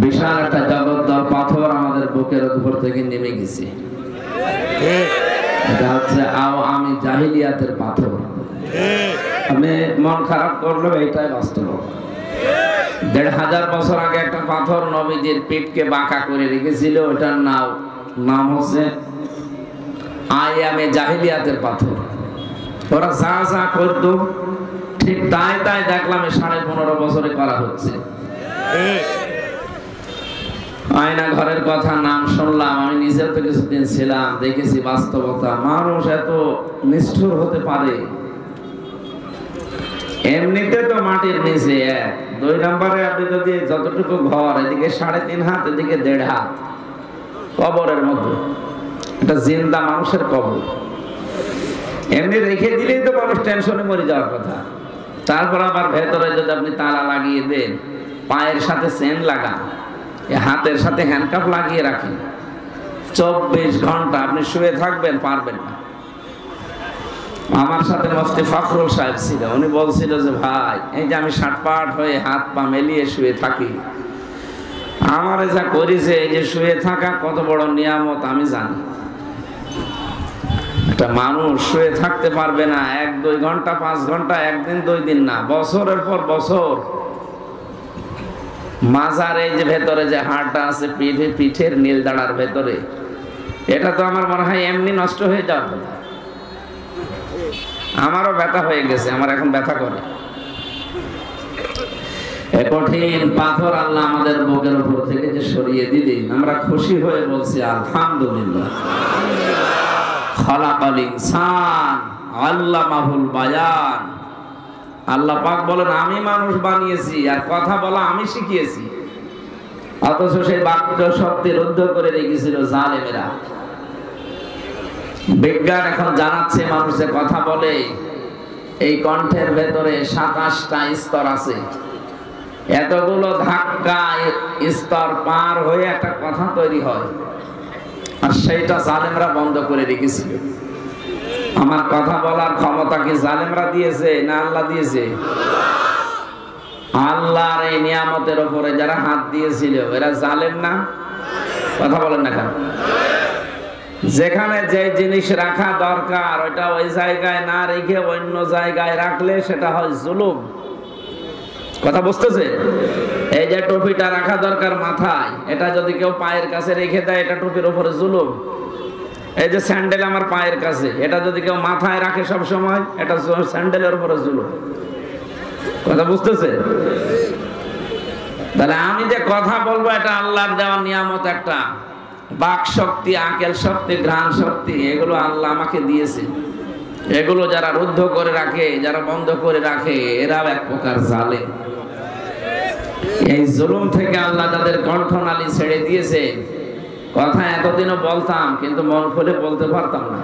বিশাল একটা জগদ্দল পাথর আমাদের বুকের উপর থেকে নেমে গেছে। এটা হচ্ছে আমি জাহিলিয়াতের পাথর। আমি মন খারাপ করলেও এটাই বাস্তব। ১৫০০ বছর আগে একটা পাথর নবীজির পিঠকে বাঁকা করে রেখেছিল, ওটার নাম হচ্ছে আইয়ামে জাহিলিয়াতের পাথর। ওরা যা যা করতো ঠিক তাই তাই দেখলাম 15.5 বছরে করা হচ্ছে। আয়না ঘরের কথা নাম শুনলাম, আমি নিজেও তো কিছুদিন ছিলাম, দেখেছি বাস্তবতা। মানুষ এত নিষ্ঠুর হতে পারে। এমনিতে তো মাটির নিচে 2 নম্বরে আপনি যদি যতটুকু ঘর, এদিকে 3.5 হাত, এদিকে 1.5 হাত, কবরের মধ্যে এটা জিন্দা মানুষের কবর। এমনি রেখে দিলেই তো মানুষ টেনশনে মরে যাওয়ার কথা। তারপর আবার ভেতরে যদি আপনি তালা লাগিয়ে দেন, পায়ের সাথে চেন লাগান, হাতের সাথে হ্যান্ডকাপ লাগিয়ে রাখেন, 24 ঘন্টা আপনি শুয়ে থাকবেন, পারবেন না। আমার সাথে মুফতি ফখরুল সাহেব ছিল, উনি বলছিল যে ভাই, এই যে আমি ষাটপাট হয়ে হাত পা মেলিয়ে শুয়ে থাকি, আমার যা করেছে, এই যে শুয়ে থাকা কত বড় নিয়ামত আমি জানি। একটা মানুষ শুয়ে থাকতে পারবে না 1-2 ঘন্টা, 5 ঘন্টা, একদিন 2 দিন না, বছরের পর বছর। মাজার এই যে ভেতরে যে হাড়টা আছে পিঠের নীল দাঁড়ার ভেতরে, এটা তো আমার মনে হয় এমনি নষ্ট হয়ে যাওয়ার কথা। আমারও ব্যথা হয়ে গেছে, আমার এখন ব্যথা করে। কঠিন পাথর আল্লাহ আমাদের বুকের উপর থেকে যে সরিয়ে দিলেন, আমরা খুশি হয়ে বলছি আলহামদুলিল্লাহ। খালাকাল ইনসান আল্লামাহুল বায়ান। আল্লাহ পাক বলেন আমি মানুষ বানিয়েছি আর কথা বলা আমি শিখিয়েছি। অথচ সেই বাক্য শক্তি রুদ্ধ করে রেখেছিল জালেমেরা। বিজ্ঞান এখন জানাচ্ছে মানুষ যে কথা বলে, এই কণ্ঠের ভেতরে 27টা স্তর আছে। এতগুলো ধাক্কা স্তর পার হয়ে একটা কথা তৈরি হয়, আর সেইটা জালেমরা বন্ধ করে রেখেছিল। আমার কথা বলার ক্ষমতা কি জালেমরা দিয়েছে না আল্লাহ দিয়েছে? আল্লাহর এই নিয়ামতের উপরে যারা হাত দিয়েছিল এরা জালেম না? কথা বলেন না কেন? যেখানে যে জিনিস রাখা দরকার ওইটা ওই জায়গায় না রেখে অন্য জায়গায় রাখলে সেটা হয় জুলুম। কথা বুঝতেছে? এই যে টুপিটা রাখা দরকার মাথায়, এটা যদি কেউ পায়ের কাছে রেখে দেয়, এটা টুপির উপরে জুলুম। এই যে স্যান্ডেল আমার পায়ের কাছে, এটা যদি কেউ মাথায় রাখে সব সময়, এটা স্যান্ডেলের উপরে জুলুম। কথা বুঝতেছে? তাহলে আমি যে কথা বলবো এটা আল্লাহর দেওয়া নিয়ামত। একটা বাক শক্তি, আকেল শক্তি, ঘ্রাণ শক্তি, এগুলো আল্লাহ আমাকে দিয়েছে। এগুলো যারা রুদ্ধ করে রাখে, যারা বন্ধ করে রাখে, এরাও এক প্রকার জালেম। এই জুলুম থেকে আল্লাহ যাদের কণ্ঠনালী ছেড়ে দিয়েছে, কথা এতদিনও বলতাম কিন্তু মন খুলে বলতে পারতাম না।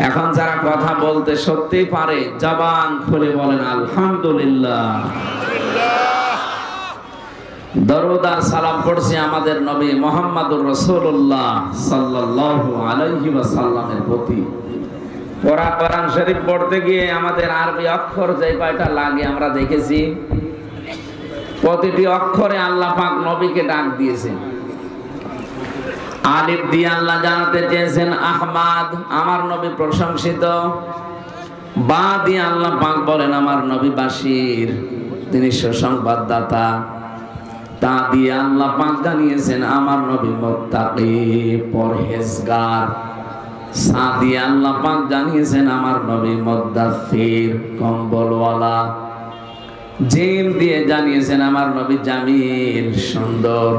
এখন যারা কথা বলতে সত্যি পারে, জবান খুলে বলেন আলহামদুলিল্লাহ। দরুদ আর সালাম পড়ছি আমাদের নবী মুহাম্মদুর রাসূলুল্লাহ সাল্লাল্লাহু আলাইহি ওয়াসাল্লামের প্রতি। কোরআন শরীফ পড়তে গিয়ে আমাদের আরবি অক্ষর যে কয়টা লাগে আমরা দেখেছি, প্রতিটি অক্ষরে আল্লাহ পাক নবীকে ডাক দিয়েছেন। আলিফ দিয়ে আল্লাহ জানাতে চেয়েছেন আহমাদ, আমার নবী প্রশংসিত। বা দিয়ে আল্লাহ পাক বলেন আমার নবী বাশির, তিনি সুসংবাদদাতা। তা দিয়ে আল্লাহ পাক জানিয়েছেন আমার নবী মুত্তাকি, পরহেজগার। সা দিয়ে আল্লাহ পাক জানিয়েছেন আমার নবী মুদ্দাসসির, কম্বলওয়ালা। জিম দিয়ে জানিয়েছেন আমার নবী জামিল, সুন্দর।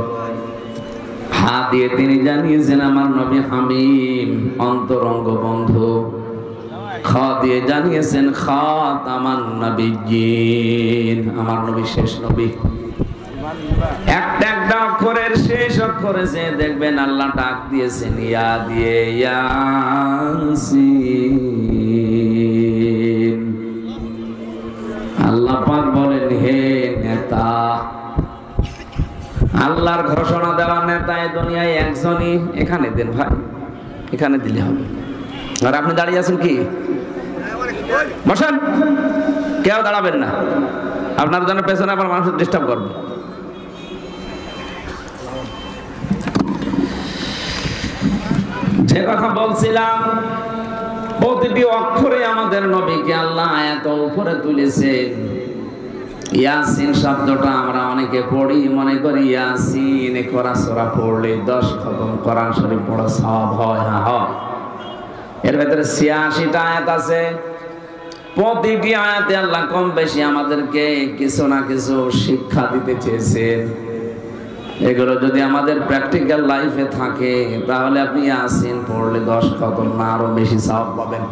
হা দিয়ে তিনি জানিয়েছেন আমার নবী হামিম, অন্তরঙ্গ বন্ধু। খ দিয়ে জানিয়েছেন খাতামান নবিয়্যিন, আমার নবী শেষ নবী। একটা একটা অক্ষরের শেষ অক্ষরে যে দেখবেন আল্লাহ ডাক দিয়েছেন ইয়া দিয়ে ইয়াসিন। আল্লাহ পাক বলেন হে নেতা, আল্লাহর ঘোষণা দেওয়া নেতা এই দুনিয়ায় একজনই। এখানে দেন ভাই, এখানে দিলে হবে। আর আপনি দাঁড়িয়ে আছেন কি? বসেন, কেউ দাঁড়াবেন না, আপনার জন্য পেছনে আবার মানুষ ডিস্টার্ব করবে। যে কথা বলছিলাম, প্রতিটি অক্ষরে আমাদের নবীকে আল্লাহ এত উপরে তুলেছেন। ইয়াসিন শব্দটা আমরা অনেকে পড়ি, মনে করি ইয়াসিন কোরআন সূরা পড়লে 10 খতম কোরআন শরীফ পড়া সওয়াব হয়। হ্যাঁ হয়। এর ভিতরে 86টা আয়াত আছে। প্রতিটি আয়াতে আল্লাহ কম বেশি আমাদেরকে কিছু না কিছু শিক্ষা দিতে চেয়েছেন। এগুলো যদি আমাদের প্র্যাকটিক্যাল লাইফে থাকে তাহলে আপনি ইয়াসিন পড়লে 10 খতম না আরো বেশি সওয়াব পাবেন।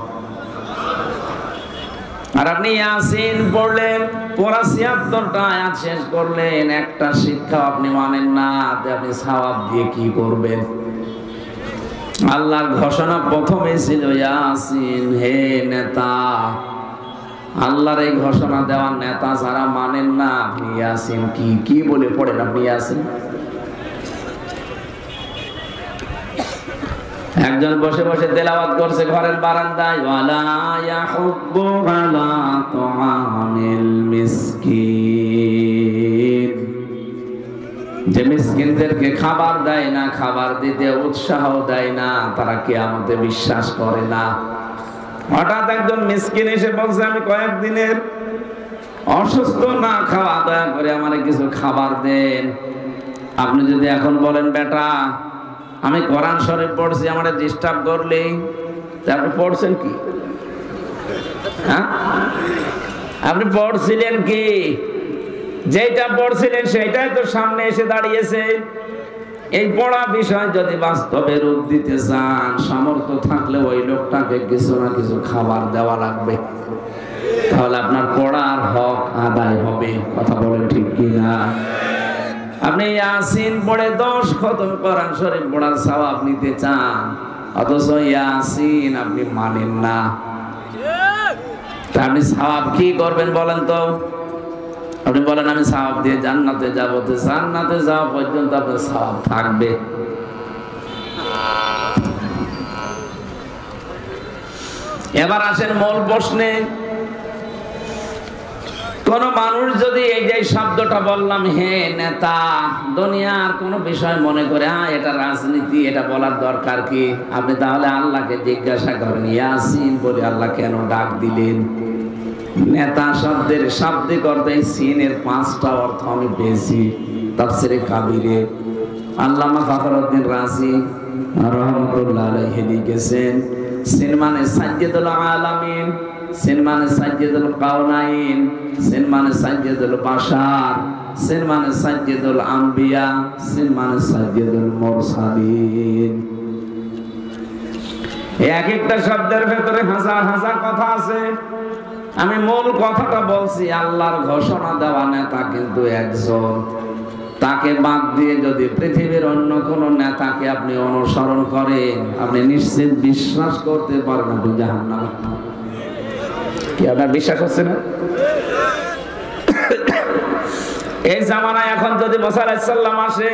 আর আপনি ইয়াসিন পড়লেন, পুরা 76টা আয়াত শেষ করলেন, একটা শিক্ষা আপনি মানেন না, আপনি সওয়াব দিয়ে কি করবেন? আল্লাহর ঘোষণা প্রথমে ছিল ইয়াসিন, হে নেতা। আল্লাহর এই ঘোষণা দেওয়ার নেতা যারা মানেন না, আপনি ইয়াসিন কি বলে পড়েন আপনি ইয়াসিন? একজন বসে বসে তেলাওয়াত করছে ঘরের বারান্দায়, ওয়ালা ইয়াহুব্বু আলা তুআমিল মিসকিন। যে মিসকিনদেরকে খাবার দেয় না, খাবার দিতে উৎসাহ দেয় না, তারা কিয়ামতে বিশ্বাস করে না। হঠাৎ একজন মিসকিন এসে বলছে, আমি কয়েকদিনের অসুস্থ, না খাওয়া, দয়া করে আমারে কিছু খাবার দেন। আপনি যদি এখন বলেন, বেটা আমি কোরআন শরীফ পড়ছি, আমারে ডিস্টার্ব করলে, আপনি পড়ছেন কি? হ্যাঁ, আপনি পড়ছিলেন কি? যেটা পড়ছিলেন সেটাই তো সামনে এসে দাঁড়িয়েছে। এই পড়া বিষয় যদি বাস্তবে রূপ দিতে চান, সামর্থ্য থাকলে ওই লোকটাকে কিছু না কিছু খাবার দেওয়া লাগবে, তাহলে আপনার পড়ার হক আদায় হবে। কথা বলেন ঠিক কিনা? আপনি ইয়াসিন পড়ে 10 খতম কোরআন শরীফ পড়ার সওয়াব নিতে চান, অথচ ইয়াসিন আপনি মানেন না। আপনি সওয়াব কি করবেন বলেন তো? আপনি বলেন আমি সওয়াব দিয়ে জান্নাতে যাব, তো জান্নাতে যাওয়া পর্যন্ত আপনার সওয়াব থাকবে। এবার আসেন মূল প্রশ্নে। কোন মানুষ যদি এই যে শব্দটা বললাম, হে নেতা, দুনিয়ার কোন বিষয় মনে করে এটা রাজনীতি, এটা বলার দরকার কি? আপনি তাহলে আল্লাহকে জিজ্ঞাসা করেন, ইয়াসিন বলে আল্লাহ কেন ডাক দিলেন? নেতা শব্দের শাব্দিক অর্থে সিনের 5টা অর্থ আমি পেয়েছি তাফসীরে কাবিরে। আল্লামা ফখরুদ্দিন রাজি রাহমাতুল্লাহ আলাইহি লিখেছেন, সিন মানে সাজ্জাদুল আলামিন, সিন মানে সাজ্জাদুল কাউনাইন, সিন মানে সাজ্জাদুল বাশার, সিন মানে সাজ্জাদুল আম্বিয়া, সিন মানে সাজ্জাদুল মুরসালিন। এক একটা শব্দের ভেতরে হাজার হাজার কথা আছে। আমি মূল কথাটা বলছি, আল্লাহর ঘোষণা দেওয়া নেতা কিন্তু একজন। তাকে বাদ দিয়ে যদি পৃথিবীর অন্য কোন নেতাকে আপনি অনুসরণ করেন, আপনি নিশ্চিত বিশ্বাস করতে পারবেন আপনি জাহান্নামে। কি আপনার বিশ্বাস হচ্ছে না? এই জামানায় এখন যদি মুসা আলাইহিস সালাম আসে,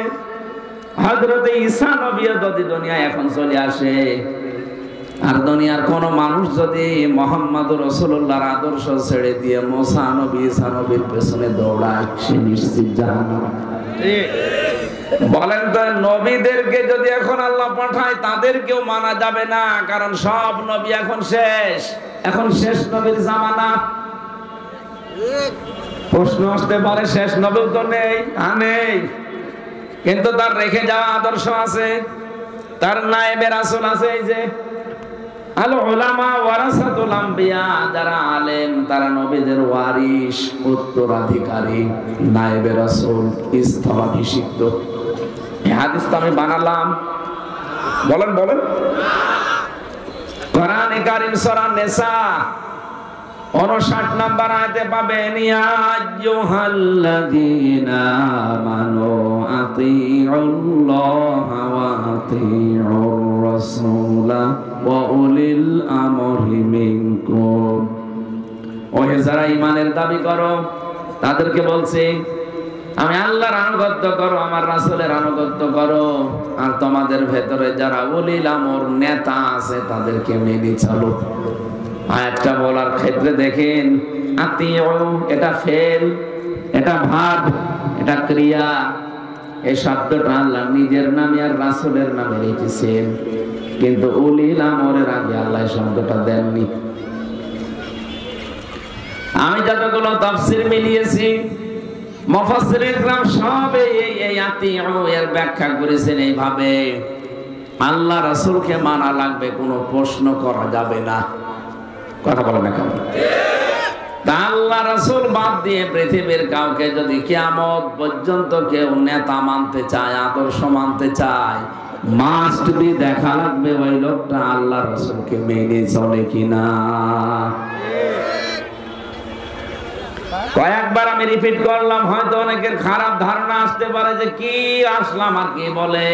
হযরত ঈসা নবী যদি দুনিয়ায় এখন চলে আসে, আর দুনিয়ার কোন মানুষ যদি মুহাম্মদুর রাসূলুল্লাহর আদর্শ ছেড়ে দিয়ে মুসা নবী ঈসা নবীর পেছনে দৌড়ায়, সে নিশ্চিত জাহান্নামে। বলেন তো, নবীদেরকে যদি এখন আল্লাহ পাঠায় তাদেরকেও মানা যাবে না, কারণ সব নবী এখন শেষ। এখন শেষ নবীর জামানা। প্রশ্ন আসতে পারে, শেষ নবী তো নেই? নেই, কিন্তু তার রেখে যাওয়া আদর্শ আছে, তার নায়েবে রাসূল আছে। এই যে আল উলামা ওয়ারাসাতুল আম্বিয়া, যারা আলেম তারা নবীদের ওয়ারিস, উত্তরাধিকারী, নায়েবে রাসূল, স্থলাভিষিক্ত। এই হাদিস তো আমি বানালাম। বলেন বলেন। কোরআনে কারীম সূরা নিসা 59 নম্বর আয়াতে পাবেন, ইয়া আইয়ুহাল্লাযীনা আমানু আতিউল্লাহা ওয়া আতিউর রাসূলা ওয়া উলিল আমরি মিনকুম। ওহে যারা ঈমানের দাবি করো, তাদেরকে বলছি আমি আল্লাহর আনুগত্য করো, আমার রাসূলের আনুগত্য করো, আর তোমাদের ভেতরে যারা উলিল আমর নেতা আছে তাদেরকে মেনে চলো। আয়াতটা বলার ক্ষেত্রে দেখেন, আতিউ এটা ফেল, এটা ভার্ব, এটা ক্রিয়া। এই শব্দটা আল্লাহ নিজের নামে আর রাসূলের নামে রেখেছেন। কিন্তু উলিল আমরের আগে আল্লাহ শব্দটা দেননি। আমি যতগুলো তাফসীর মিলিয়েছি মুফাসসিরিন کرام সব এই আতিউ এর ব্যাখ্যা করেছেন এইভাবে, আল্লাহ রাসূলকে মানা লাগবে, কোনো প্রশ্ন করা যাবে না। কথা বলেন না কেন? তা আল্লাহ রাসূল বাদ দিয়ে পৃথিবীর কাউকে যদি কিয়ামত পর্যন্ত কেউ নেতা মানতে চায়, আদর্শ মানতে চায়, মাস্ট বি দেখা লাগবে ওই লোকটা আল্লাহ রাসূলকে মেনে চলে কিনা। কয়েকবার আমি রিপিট করলাম, হয়তো অনেকের খারাপ ধারণা আসতে পারে যে কি আসলাম আর কি বলে।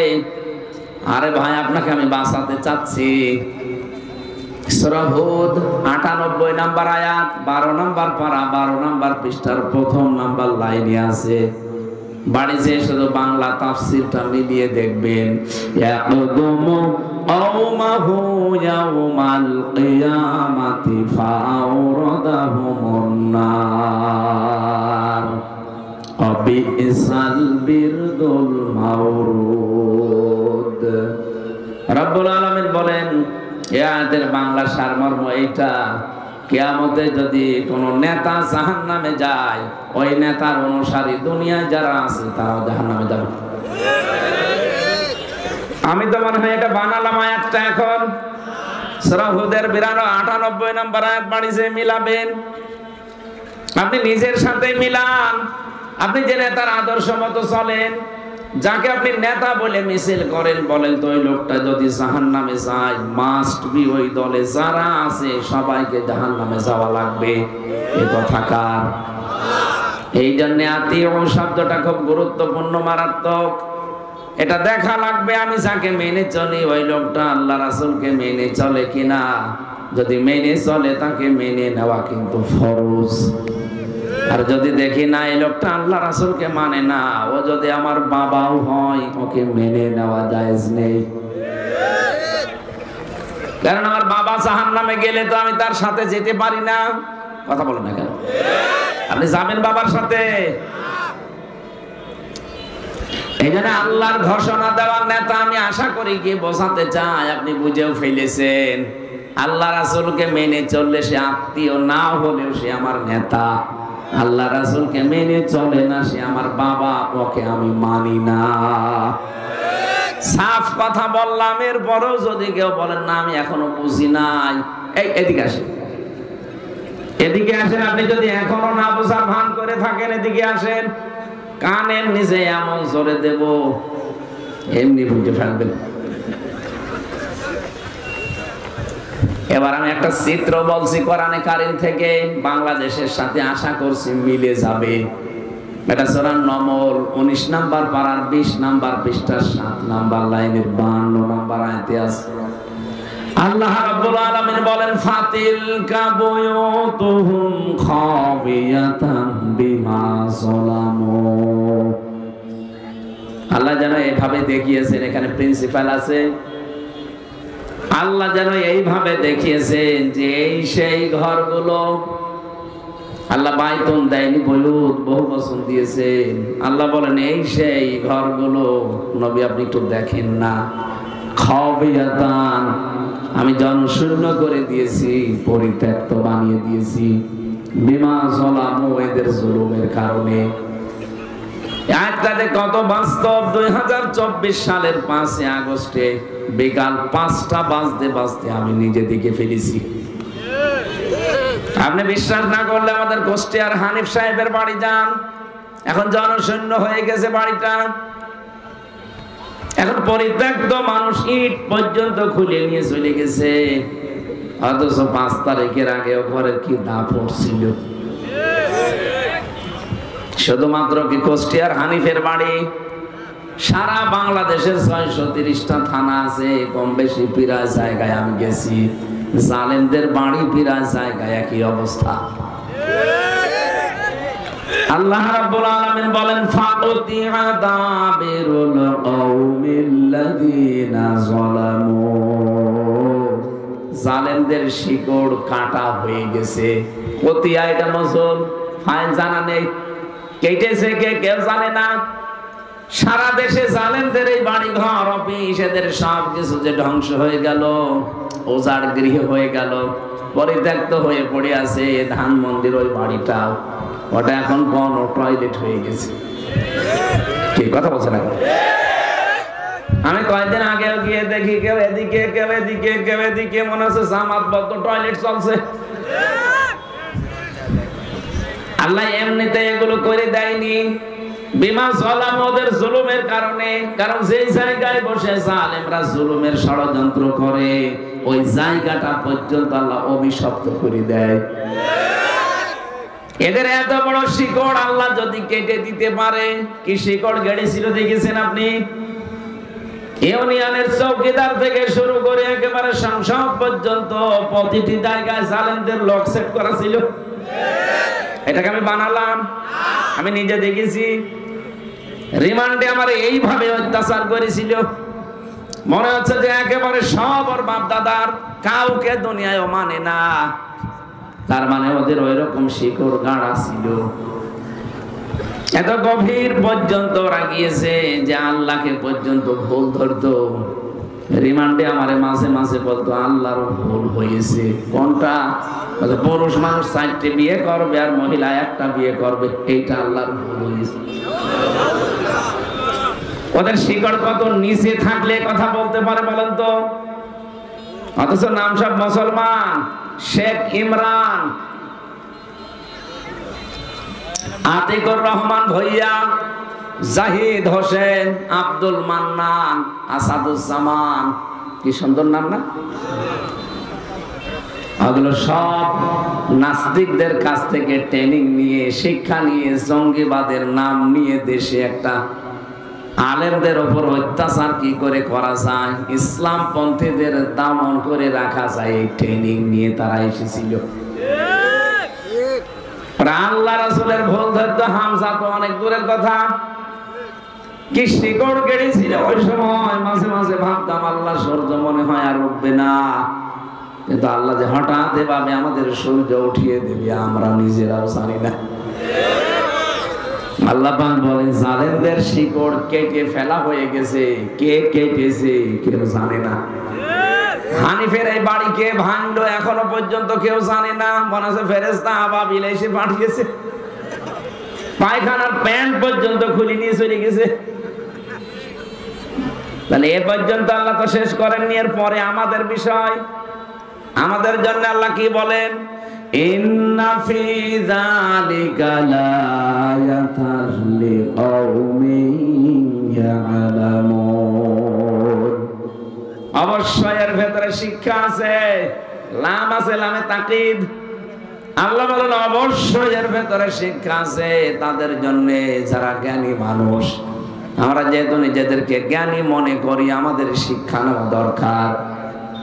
আরে ভাই, আপনাকে আমি বাঁচাতে চাচ্ছি। সূরা হুদ 98 নাম্বার আয়াত, 12 নাম্বার পারা, 12 নাম্বার পৃষ্ঠার প্রথম নাম্বার লাইনে আছে। বাড়ি যেয়ে শুধু বাংলা তাফসীরটা মিলিয়ে দেখবেন। ইয়াকুদুমু কওমাহু ইয়াউমাল কিয়ামাতি ফাআওরাদাহুমুন নার আবিসাল বিরদুল মাওরুদ। রব্বুল আলামিন বলেন, এই আয়াতের বাংলা সারমর্ম এইটা, কিয়ামতে যদি কোন নেতা জাহান্নামে যায়, ওই নেতার অনুসারী দুনিয়ায় যারা আছে তারাও জাহান্নামে যাবে। আমি তো মনে হয় এটা বানালাম আয়াতটা। এখন সূরা হুদের 98 নাম্বার আয়াত বাড়িতে মিলাবেন, আপনি নিজের সাথে মিলান। আপনি যে নেতার আদর্শ মতো চলেন, যাকে আপনি নেতা বলে মিছিল করেন, বলেন তো ওই লোকটা যদি জাহান্নামে যায়, মাস্ট বি ওই দলে যারা আছে সবাইকে জাহান্নামে যাওয়া লাগবে। এ কথা কার? এই জন্য আতিউ শব্দটা খুব গুরুত্বপূর্ণ, মারাত্মক। এটা দেখা লাগবে আমি যাকে মেনে চলি ওই লোকটা আল্লাহ রাসূলকে মেনে চলে কিনা। যদি মেনে চলে তাকে মেনে নেওয়া কিন্তু ফরজ। আর যদি দেখি না এই লোকটা আল্লাহ রাসূলকে মানে না, ও যদি আমার বাবাও হয়, ওকে মেনে নেওয়া জায়েজ নেই। কারণ আমার বাবা জাহান্নামে গেলে তো আমি তার সাথে যেতে পারি না। কথা বলেন না কেন? আপনি যাবেন বাবার সাথে? এই জন্য আল্লাহর ঘোষণা দেওয়ার নেতা আমি আশা করি কি বোঝাতে চাই, আপনি বুঝেও ফেলেছেন। আল্লাহ রাসূলকে মেনে চললে সে আত্মীয়, না হলেও সে আমার নেতা। আল্লাহ রাসূলকে মেনে চলে না, সে আমার বাবা, ওকে আমি মানি না। সাফ কথা বললাম। এরপরেও যদি কেউ বলেন না আমি এখনো বুঝি নাই, এদিকে আসেন, এদিকে আসেন। আপনি যদি এখনো না বোঝার ভান করে থাকেন, এদিকে আসেন। কানের নিচে এমন জোরে দেব, এমনি বুঝে ফেলবেন। এবার আমি একটা চিত্র বলছি কোরআনে কারীম থেকে, বাংলাদেশের সাথে আশা করছি মিলে যাবে। এটা সূরা নমল 19 নাম্বার পারার 20 নাম্বার পৃষ্ঠার 7 নাম্বার লাইনের 52 নাম্বার আয়াতে আছে। আল্লাহ রাব্বুল আলামিন বলেন, ফাতিলকা বুয়ুতুহুম খাবিয়াতান বিমা যালামু। আল্লাহ যেন এইভাবে দেখিয়েছেন, এখানে প্রিন্সিপাল আছে। আল্লাহ যেন এইভাবে দেখিয়েছেন যে এই সেই ঘরগুলো, আল্লাহ বাইতুন দেয়নি, বুয়ুত বহু বচন দিয়েছেন। আল্লাহ বলেন এই সেই ঘরগুলো, নবী আপনি একটু দেখেন না, খাবিয়াতান, আমি জনশূন্য করে দিয়েছি, পরিত্যক্ত বানিয়ে দিয়েছি, বিমা যালামু, এদের জুলুমের কারণে। আয়াতটাতে কত বাস্তব। 2024 সালের 5 আগস্টে বিকাল 5টা বাজতে বাজতে আমি নিজে দিকে ফেলেছি। আপনি বিশ্বাস না করলে আমাদের কুষ্টিয়ার হানিফ সাহেবের বাড়ি যান, এখন জনশূন্য হয়ে গেছে বাড়িটা। এখন পরিত্যক্ত, মানুষ ইট পর্যন্ত খুলে নিয়ে চলে গেছে, অথচ 5 তারিখের আগেও ঘরের কি দাপট ছিল। শুধুমাত্র কি কুষ্টিয়ার হানিফের বাড়ি? সারা বাংলাদেশের 630টা থানা আছে, কম বেশি প্রায় জায়গায় আমি গেছি। জালেমদের বাড়ি প্রায় জায়গায় একই অবস্থা। আল্লাহ রাব্বুল আলামিন বলেন, ফাকুতিআ দাবিরুল কওমিল্লাযিনা যালামু, জালেমদের শিকড় কাটা হয়ে গেছে। কতিয়া এটা নজর ফাইল জানা নেই, কেটেছে কে কেউ জানে না। সারা দেশে জালেমদের এই বাড়ি ঘর অফিস এদের সব কিছু যে ধ্বংস হয়ে গেল, ওজার গৃহ হয়ে গেল, পরিত্যক্ত হয়ে পড়ে আছে ধানমন্দির ওই বাড়িটা, ওটা এখন কোন টয়লেট হয়ে গেছে। কি কথা বলছেন এখন? আমি কয়েকদিন আগেও গিয়ে দেখি কেউ এদিকে কেউ এদিকে কেউ এদিকে, মনে হচ্ছে জামাতবদ্ধ টয়লেট চলছে। আল্লাহ এমনিতে এগুলো করে দেয়নি, বিমা সালাম ওদের জুলুমের কারণে। কারণ যেই জায়গায় বসে জালেমরা জুলুমের ষড়যন্ত্র করে ওই জায়গাটা পর্যন্ত আল্লাহ অভিশপ্ত করে দেয়। এদের এত বড় শিকড় আল্লাহ যদি কেটে দিতে পারে, কি শিকড় গেড়েছিল দেখেছেন আপনি? ইউনিয়নের চৌকিদার থেকে শুরু করে একেবারে সংসদ পর্যন্ত প্রতিটি জায়গায় জালেমদের লক সেট করা ছিল। এটাকে আমি বানালাম, আমি নিজে দেখেছি। রিমান্ডে আমার এইভাবে অত্যাচার করেছিল, মনে হচ্ছে যে একেবারে সব ওর বাপ দাদার, কাউকে দুনিয়ায় মানে না। তার মানে ওদের ওই রকম শিকড় গাড়া ছিল। এত গভীর পর্যন্ত ওরা গিয়েছে যে আল্লাহকে পর্যন্ত ভুল ধরতো। রিমান্ডে আমারে মাঝে মাঝে বলতো আল্লাহর ভুল হয়েছে। কোনটা? পুরুষ মানুষ 4টে বিয়ে করবে আর মহিলা 1টা বিয়ে করবে, এইটা আল্লাহর ভুল হয়েছে। ওদের শিকড় কত নিচে থাকলে কথা বলতে পারে বলেন তো? অথচ নাম সব মুসলমান, শেখ ইমরান, আতিকুর রহমান ভইয়া, জাহিদ হোসেন, আব্দুল মান্নান, আসাদুজ্জামান, কি সুন্দর নাম না? ওগুলো সব নাস্তিকদের কাছ থেকে ট্রেনিং নিয়ে, শিক্ষা নিয়ে, জঙ্গিবাদের নাম নিয়ে দেশে একটা আলেমদের ওপর অত্যাচার কি করে করা যায়, ইসলাম পন্থীদের দমন করে রাখা যায়, এই ট্রেনিং নিয়ে তারা এসেছিল। আল্লাহ রাসূলের ভুল ধরতো হামজা তো অনেক দূরের কথা, কি শিকড় গেড়েছিল ওই সময়। মাঝে মাঝে ভাবতাম আল্লাহ সূর্য মনে হয় আর উঠবে না, কিন্তু আল্লাহ যে হঠাৎ এভাবে আমাদের সূর্য উঠিয়ে দেবে আমরা নিজেরাও জানি না। আল্লাহ পাক বলেন জালেমদের শিকড় কেটে ফেলা হয়ে গেছে, কে কেটেছে কেউ জানে না। হানিফের এই বাড়ি কে ভাঙলো এখনো পর্যন্ত কেউ জানে না। মনে হচ্ছে ফেরেশতা আবাবিল এসে পাঠিয়েছে, পায়খানার প্যান্ট পর্যন্ত খুলে নিয়ে চলে গেছে। তাহলে এ পর্যন্ত আল্লাহ তো শেষ করেননি। এর পরে আমাদের বিষয়, আমাদের জন্য আল্লাহ কি বলেন? ইন্না ফি যালিকা লায়াতাল লিকাউমিন ইয়ালামুন, অবশ্যই এর ভেতরে শিক্ষা আছে। লাম আছে, লামে তাকিদ। আল্লাহ বলেন অবশ্যই এর ভেতরে শিক্ষা আছে তাদের জন্য যারা জ্ঞানী মানুষ। আমরা যেহেতু নিজেদেরকে জ্ঞানী মনে করি, আমাদের শিক্ষা নেওয়া দরকার।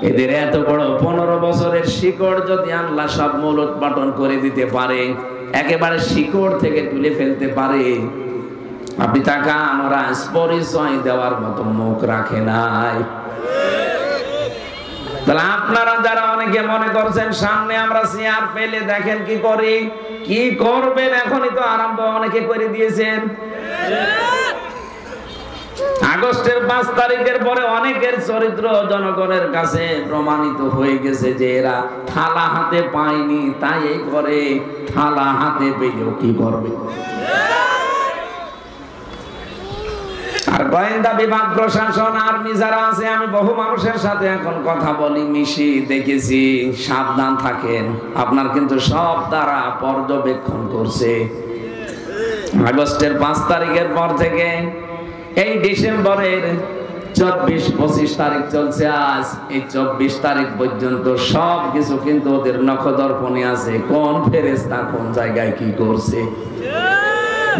এদের এত বড় 15 বছরের শিকড় যদি আল্লাহ সব মূল উৎপাটন করে দিতে পারে, একেবারে শিকড় থেকে তুলে ফেলতে পারে, আপনি তাকান ওরা পরিচয় দেওয়ার মতো মুখ রাখে নাই। তাহলে আপনারা যারা অনেকে মনে করছেন সামনে আমরা চেয়ার পেলে দেখেন কি করি, কি করবেন, এখনই তো আরম্ভ অনেকে করে দিয়েছেন। আগস্টের 5 তারিখের পরে অনেকের চরিত্র জনগণের কাছে প্রমাণিত হয়ে গেছে যে এরা থালা হাতে পায়নি, তাই এই করে, থালা হাতে পেলেও কি করবে। আর গোয়েন্দা বিভাগ, প্রশাসন, আর্মি যারা আছে, আমি বহু মানুষের সাথে এখন কথা বলি, মিশি, দেখেছি। সাবধান থাকেন, আপনার কিন্তু সব তারা পর্যবেক্ষণ করছে। আগস্টের 5 তারিখের পর থেকে এই ডিসেম্বরের 24-25 তারিখ চলছে আজ, এই 24 তারিখ পর্যন্ত সব কিছু কিন্তু ওদের নখদর্পণে আছে, কোন ফেরেশতা কোন জায়গায় কি করছে।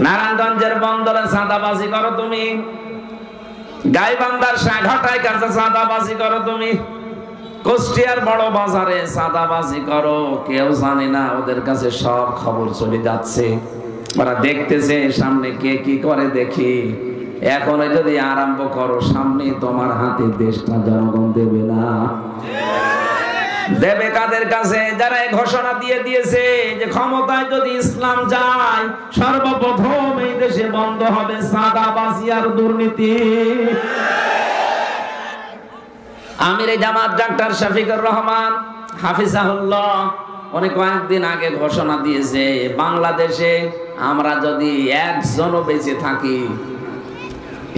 নারায়ণগঞ্জের বন্দরে চাঁদাবাজি করো তুমি, গাইবান্ধার সাঘাটায় কাছে চাঁদাবাজি করো তুমি, কুষ্টিয়ার বড় বাজারে চাঁদাবাজি করো, কেউ জানে না, ওদের কাছে সব খবর চলে যাচ্ছে। ওরা দেখতেছে সামনে কে কি করে। দেখি এখন যদি আরম্ভ করো, সামনে তোমার হাতে দেশটা জনগণ দেবে না। দেবে কাদের কাছে? যারা এই ঘোষণা দিয়ে দিয়েছে যে ক্ষমতায় যদি ইসলাম যায় সর্বপ্রথম এই দেশে বন্ধ হবে চাঁদাবাজি আর দুর্নীতি। আমির জামাত ডাক্তার শফিকুর রহমান হাফিজাহুল্লাহ উনি কয়েকদিন আগে ঘোষণা দিয়েছে বাংলাদেশে আমরা যদি একজনও বেঁচে থাকি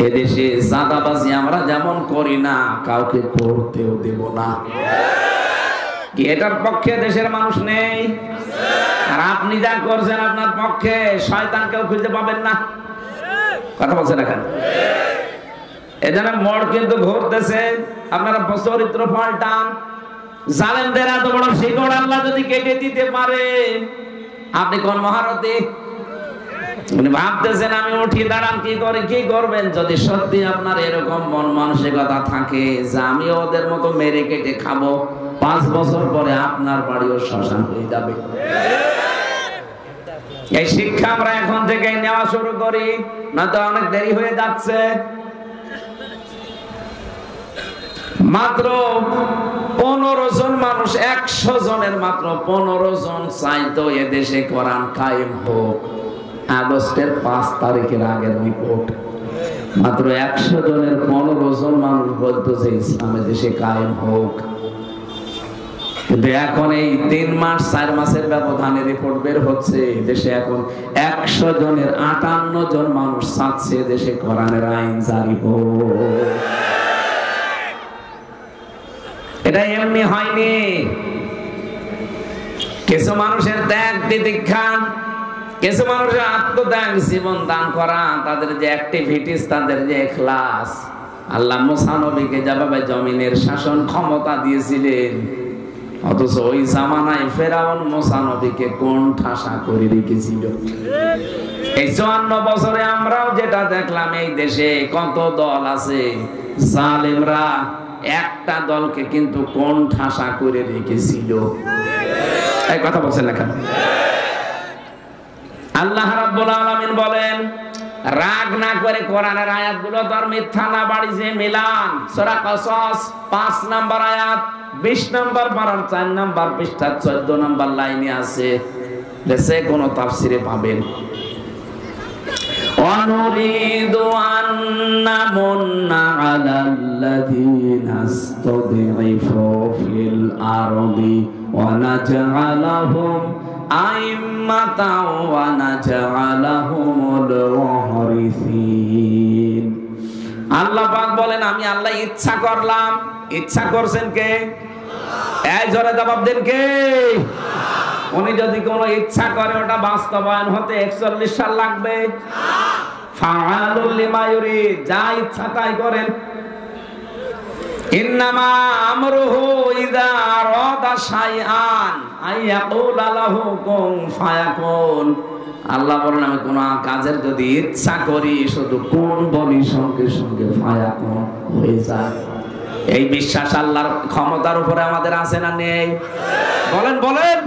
এদেশে চাঁদাবাজি আমরা যেমন করি না কাউকে করতেও দেব না। কি এটার পক্ষে দেশের মানুষ নেই? আর আপনি যা করছেন আপনার পক্ষে শয়তানকেও খুঁজে পাবেন না। কথা বলছেন এখন? এজন্য মোড় কিন্তু ঘুরতেছে, আপনারা চরিত্র পাল্টান। জালেমদের এত বড় শিকড় আল্লাহ যদি কেটে দিতে পারে আপনি কোন মহারথী? উনি ভাবতেছেন আমি উঠি দাঁড়ান কি করে, কি করবেন? যদি সত্যি আপনার এরকম মন মানসিকতা থাকে যে আমি ওদের মতো মেরে কেটে খাবো, 5 বছর পরে আপনার বাড়িও শ্মশান হয়ে যাবে। এই শিক্ষা আমরা এখন থেকে নেওয়া শুরু করি, নয়তো অনেক দেরি হয়ে যাচ্ছে। মাত্র 15 জন মানুষ 100 জনের মাত্র 15 জন চাইতো এদেশে কোরআন কায়েম হোক। আগস্টের 5 তারিখের আগের রিপোর্ট, মাত্র 100 জনের 15 জন মানুষ বলতো যে ইসলামের দেশে কায়েম হোক। কিন্তু এখন এই 3 মাস 4 মাসের ব্যবধানে রিপোর্ট বের হচ্ছে দেশে এখন 100 জনের 58 জন মানুষ চাচ্ছে দেশে কোরআনের আইন জারি হোক। এটা এমনি হয়নি। কিছু মানুষের ত্যাগ তিতিক্ষা, কিছু মানুষের আত্মত্যাগ, জীবন দান করা, তাদের যে অ্যাক্টিভিটিস, তাদের যে ইখলাস। আল্লাহ মুসা নবীকে যেভাবে জমিনের শাসন ক্ষমতা দিয়েছিলেন, অথচ ওই জামানায় ফেরাউন মুসা নবীকে কোন ঠাসা করে রেখেছিল। এই 54 বছরে আমরাও যেটা দেখলাম, এই দেশে কত দল আছে, জালেমরা একটা দলকে কিন্তু কোন ঠাসা করে রেখেছিল। এই কথা বলছেন না কেন? আল্লাহ রাব্বুল আলামিন বলেন রাগ না করে কোরআনের আয়াতগুলো তার মিথ্যা না বাড়িছে মিলান। সূরা কসস 5 নাম্বার আয়াত 20 নাম্বার পারার 4 নাম্বার পৃষ্ঠা 14 নাম্বার লাইনে আছে, দেশে কোন তাফসিরে পাবেন। অনুরিদু আন্নামুন্না আলাল্লাযীনা ইসতাদঈফু ফিল আরদি ওয়া নাজআলাহুম আইম্মাতাও ওয়া নাজআলাহুমুল ওয়ারিসিন। আল্লাহ পাক বলেন আমি আল্লাহ ইচ্ছা করলাম। ইচ্ছা করছেন কে? এই জোরে জবাব দেন কে? উনি যদি কোনো ইচ্ছা করে ওটা বাস্তবায়ন হতে 41 সাল লাগবে? ফাআলুল লিমা ইউরিদ, যা ইচ্ছা তাই করেন। ইন্নামা আমরুহু ইযা আরাদা শাইআন আইয়াকুলা লাহু কুন ফায়াকুন। আল্লাহ বলেন আমি কোন কাজের যদি ইচ্ছা করি শুধু কোন বলি সঙ্গে সঙ্গে ফায়াকুন হয়ে যায়। এই বিশ্বাস আল্লাহর ক্ষমতার উপরে আমাদের আছে না নেই? বলেন বলেন।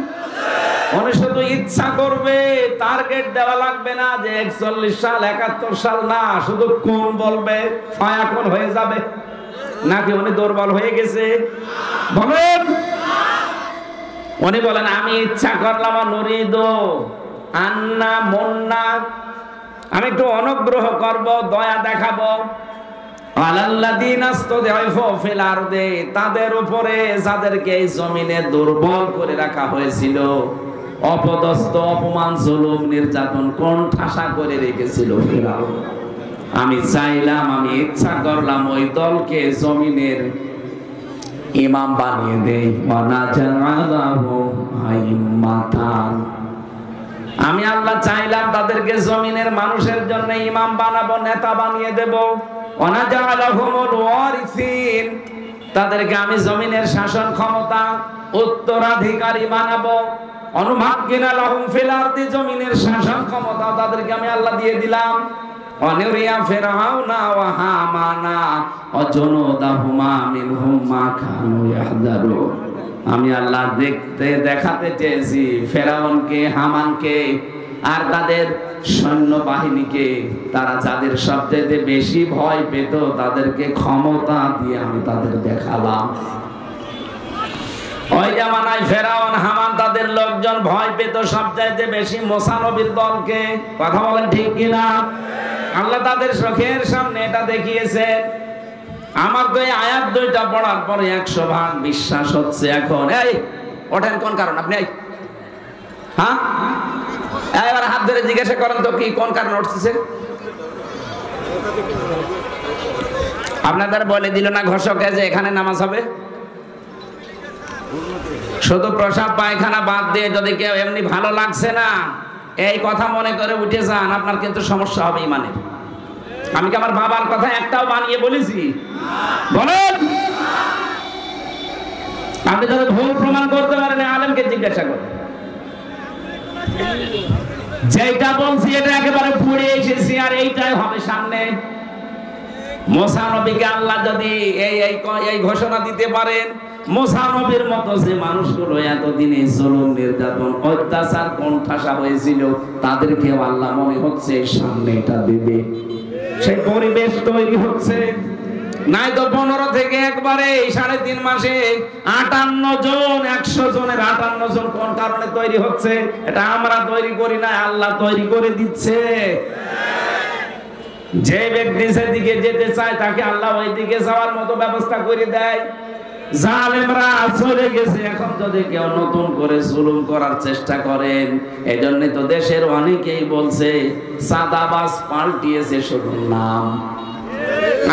উনি শুধু ইচ্ছা করবে, টার্গেট দেওয়া লাগবে না যে 41 সাল 71 সাল না, শুধু কোন বলবে ফায়াকুন হয়ে যাবে। নাকি উনি দুর্বল হয়ে গেছে? বলেন। উনি বলেন আমি ইচ্ছা করলাম নুরিদু আন্না মুন্না, আমি একটু অনুগ্রহ করব, দয়া দেখাবো আলাল্লাযীনা ইসতাদঈফু ফিল আরদি, তাদের উপরে যাদেরকে এই জমিনে দুর্বল করে রাখা হয়েছিল, অপদস্থ অপমান জুলুম নির্যাতন কোন ঠাসা করে রেখেছিল ফিরাউন। আমি চাইলাম, আমি ইচ্ছা করলাম ওই দলকে জমিনের ইমাম বানিয়ে দেই। আমি আল্লাহ চাইলাম তাদেরকে জমিনের মানুষের জন্য ইমাম বানাবো, নেতা বানিয়ে দেব। তাদেরকে আমি জমিনের শাসন ক্ষমতা উত্তরাধিকারী বানাবো। অনুমাক্কিনা লাহুম ফিল আরদি, জমিনের শাসন ক্ষমতা তাদেরকে আমি আল্লাহ দিয়ে দিলাম। অনিরিয়া ফিরআউনা ওয়া হামানা ওয়া জুনুদাহুমা মিনহুম মা কানু ইয়াহযারুন। আমি আল্লাহ দেখাতে চেয়েছি ফেরাউনকে, হামানকে আর তাদের সৈন্য বাহিনীকে, তারা যাদের সবচেয়ে বেশি ভয় পেত তাদেরকে ক্ষমতা দিয়ে আমি তাদের দেখালাম। ওই জামানায় ফেরাউন হামান তাদের লোকজন ভয় পেত সবচাইতে বেশি মুসা নবীর দলকে। কথা বলেন ঠিক কিনা? আল্লাহ তাদের চোখের সামনে এটা দেখিয়েছেন। আমার তো এই আয়াত দুইটা পড়ার পরে 100% বিশ্বাস হচ্ছে এখন। এই ওঠেন, কোন কারণ আপনি? হ্যাঁ, এবার হাত ধরে জিজ্ঞাসা করেন তো কি কোন কারণ উঠতেছে? আপনাদের বলে দিল না ঘোষকে যে এখানে নামাজ হবে? শুধু প্রসাব পায়খানা বাদ দিয়ে যদি কেউ এমনি ভালো লাগছে না এই কথা মনে করে উঠে যান, আপনার কিন্তু সমস্যা হবে ইমানের। আমি কি আমার বাবার কথা একটাও বানিয়ে বলেছি? বলেন। আপনি যদি ভুল প্রমাণ করতে পারেন আলেমকে জিজ্ঞাসা করেন। যেটা বলছি এটা একেবারে পড়ে এসেছি, আর এইটাই হবে সামনে। মুসা নবীকে আল্লাহ যদি এই ঘোষণা দিতে পারেন, মুসা নবীর মতো যে মানুষগুলো এতদিনে জুলুম নির্যাতন অত্যাচার কোণঠাসা হয়েছিল তাদেরকেও আল্লাহ মনে হচ্ছে সামনে এটা দেবে। সেই পরিবেশ তৈরি হচ্ছে। নাই তো 15 থেকে একবারে 3.5 মাসে 58 জন, 100 জনের 58 জন কোন কারণে তৈরি হচ্ছে? এটা আমরা তৈরি করি না, আল্লাহ তৈরি করে দিচ্ছে। যে ব্যক্তি সেদিকে যেতে চায় তাকে আল্লাহ ওই দিকে যাওয়ার মতো ব্যবস্থা করে দেয়। জালেমরা চলে গেছে, এখন যদি কেউ নতুন করে জুলুম করার চেষ্টা করেন, এজন্য তো দেশের অনেকেই বলছে সাদাবাজ পাল্টিয়েছে শুধু নাম।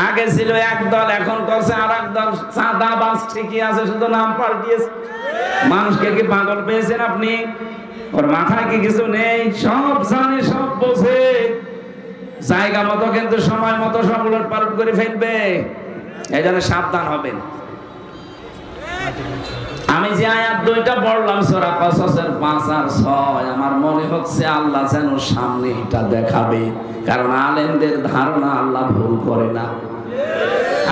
আগে ছিল এক দল, এখন করছে আরেক দল। সাদাবাজ ঠিকই আছে, শুধু নাম পাল্টিয়েছে। মানুষকে কি পাগল পেয়েছেন আপনি? ওর মাথায় কি কিছু নেই? সব জানে, সব বোঝে। জায়গা মতো কিন্তু সময় মতো সব উলট পালট করে ফেলবে। এই জন্য সাবধান হবেন। আমি যে আয়াত দুইটা পড়লাম সূরা কসসের 5 আর 6, আমার মনে হচ্ছে আল্লাহ যেন সামনে এটা দেখাবে। কারণ আলেমদের ধারণা আল্লাহ ভুল করে না।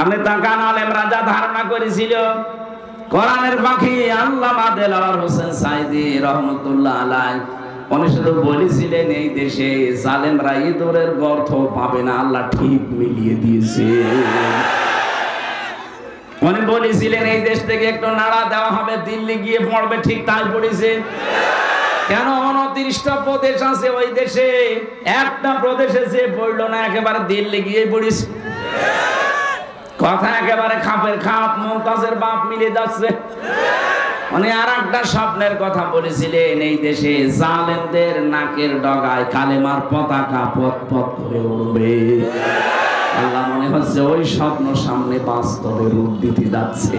আপনি তাকান, আলেমরা যা ধারণা করেছিল, কোরআনের পাখি আল্লামা দেলাওয়ার হোসেন সাইদি রহমতুল্লাহ আলাইহি উনি শুধু বলেছিলেন এই দেশে জালেমরা ইঁদুরের গর্ত পাবে না, আল্লাহ ঠিক মিলিয়ে দিয়েছে। উনি বলেছিলেন এই দেশ থেকে একটু নাড়া দেওয়া হবে, দিল্লি গিয়ে পড়বে, ঠিক তাই পড়েছে। কেন 29টা প্রদেশ আছে ওই দেশে, একটা প্রদেশে যে পড়লো না, একেবারে দিল্লি গিয়ে পড়িস। কথা একেবারে খাপের খাপ, মুমতাজের বাপ মিলে যাচ্ছে। উনি আর একটা স্বপ্নের কথা বলেছিলেন, এই দেশে জালেমদের নাকের ডগায় কালেমার পতাকা পথ পথ করে উড়বে। আল্লাহ মনে হচ্ছে ওই স্বপ্ন সামনে বাস্তবে রূপ দিতে যাচ্ছে।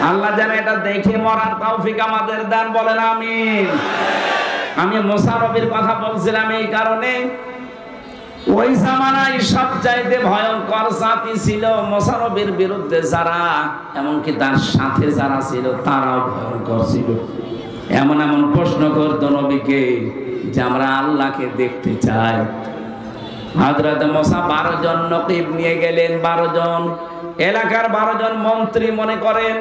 আল্লাহ যেন এটা দেখে মরার তৌফিক আমাদের দান, বলেন আমিন। আমি মুসা নবীর কথা বলছিলাম এই কারণে, ওই জামানায় সবচাইতে ভয়ঙ্কর জাতি ছিল মুসা নবীর বিরুদ্ধে যারা, এমনকি তার সাথে যারা ছিল তারাও ভয়ঙ্কর ছিল। এমন এমন প্রশ্ন করতো নবীকে যে আমরা আল্লাহকে দেখতে চাই। হযরত মুসা 12 জন নকিব নিয়ে গেলেন, 12 জন এলাকার 12 জন মন্ত্রী মনে করেন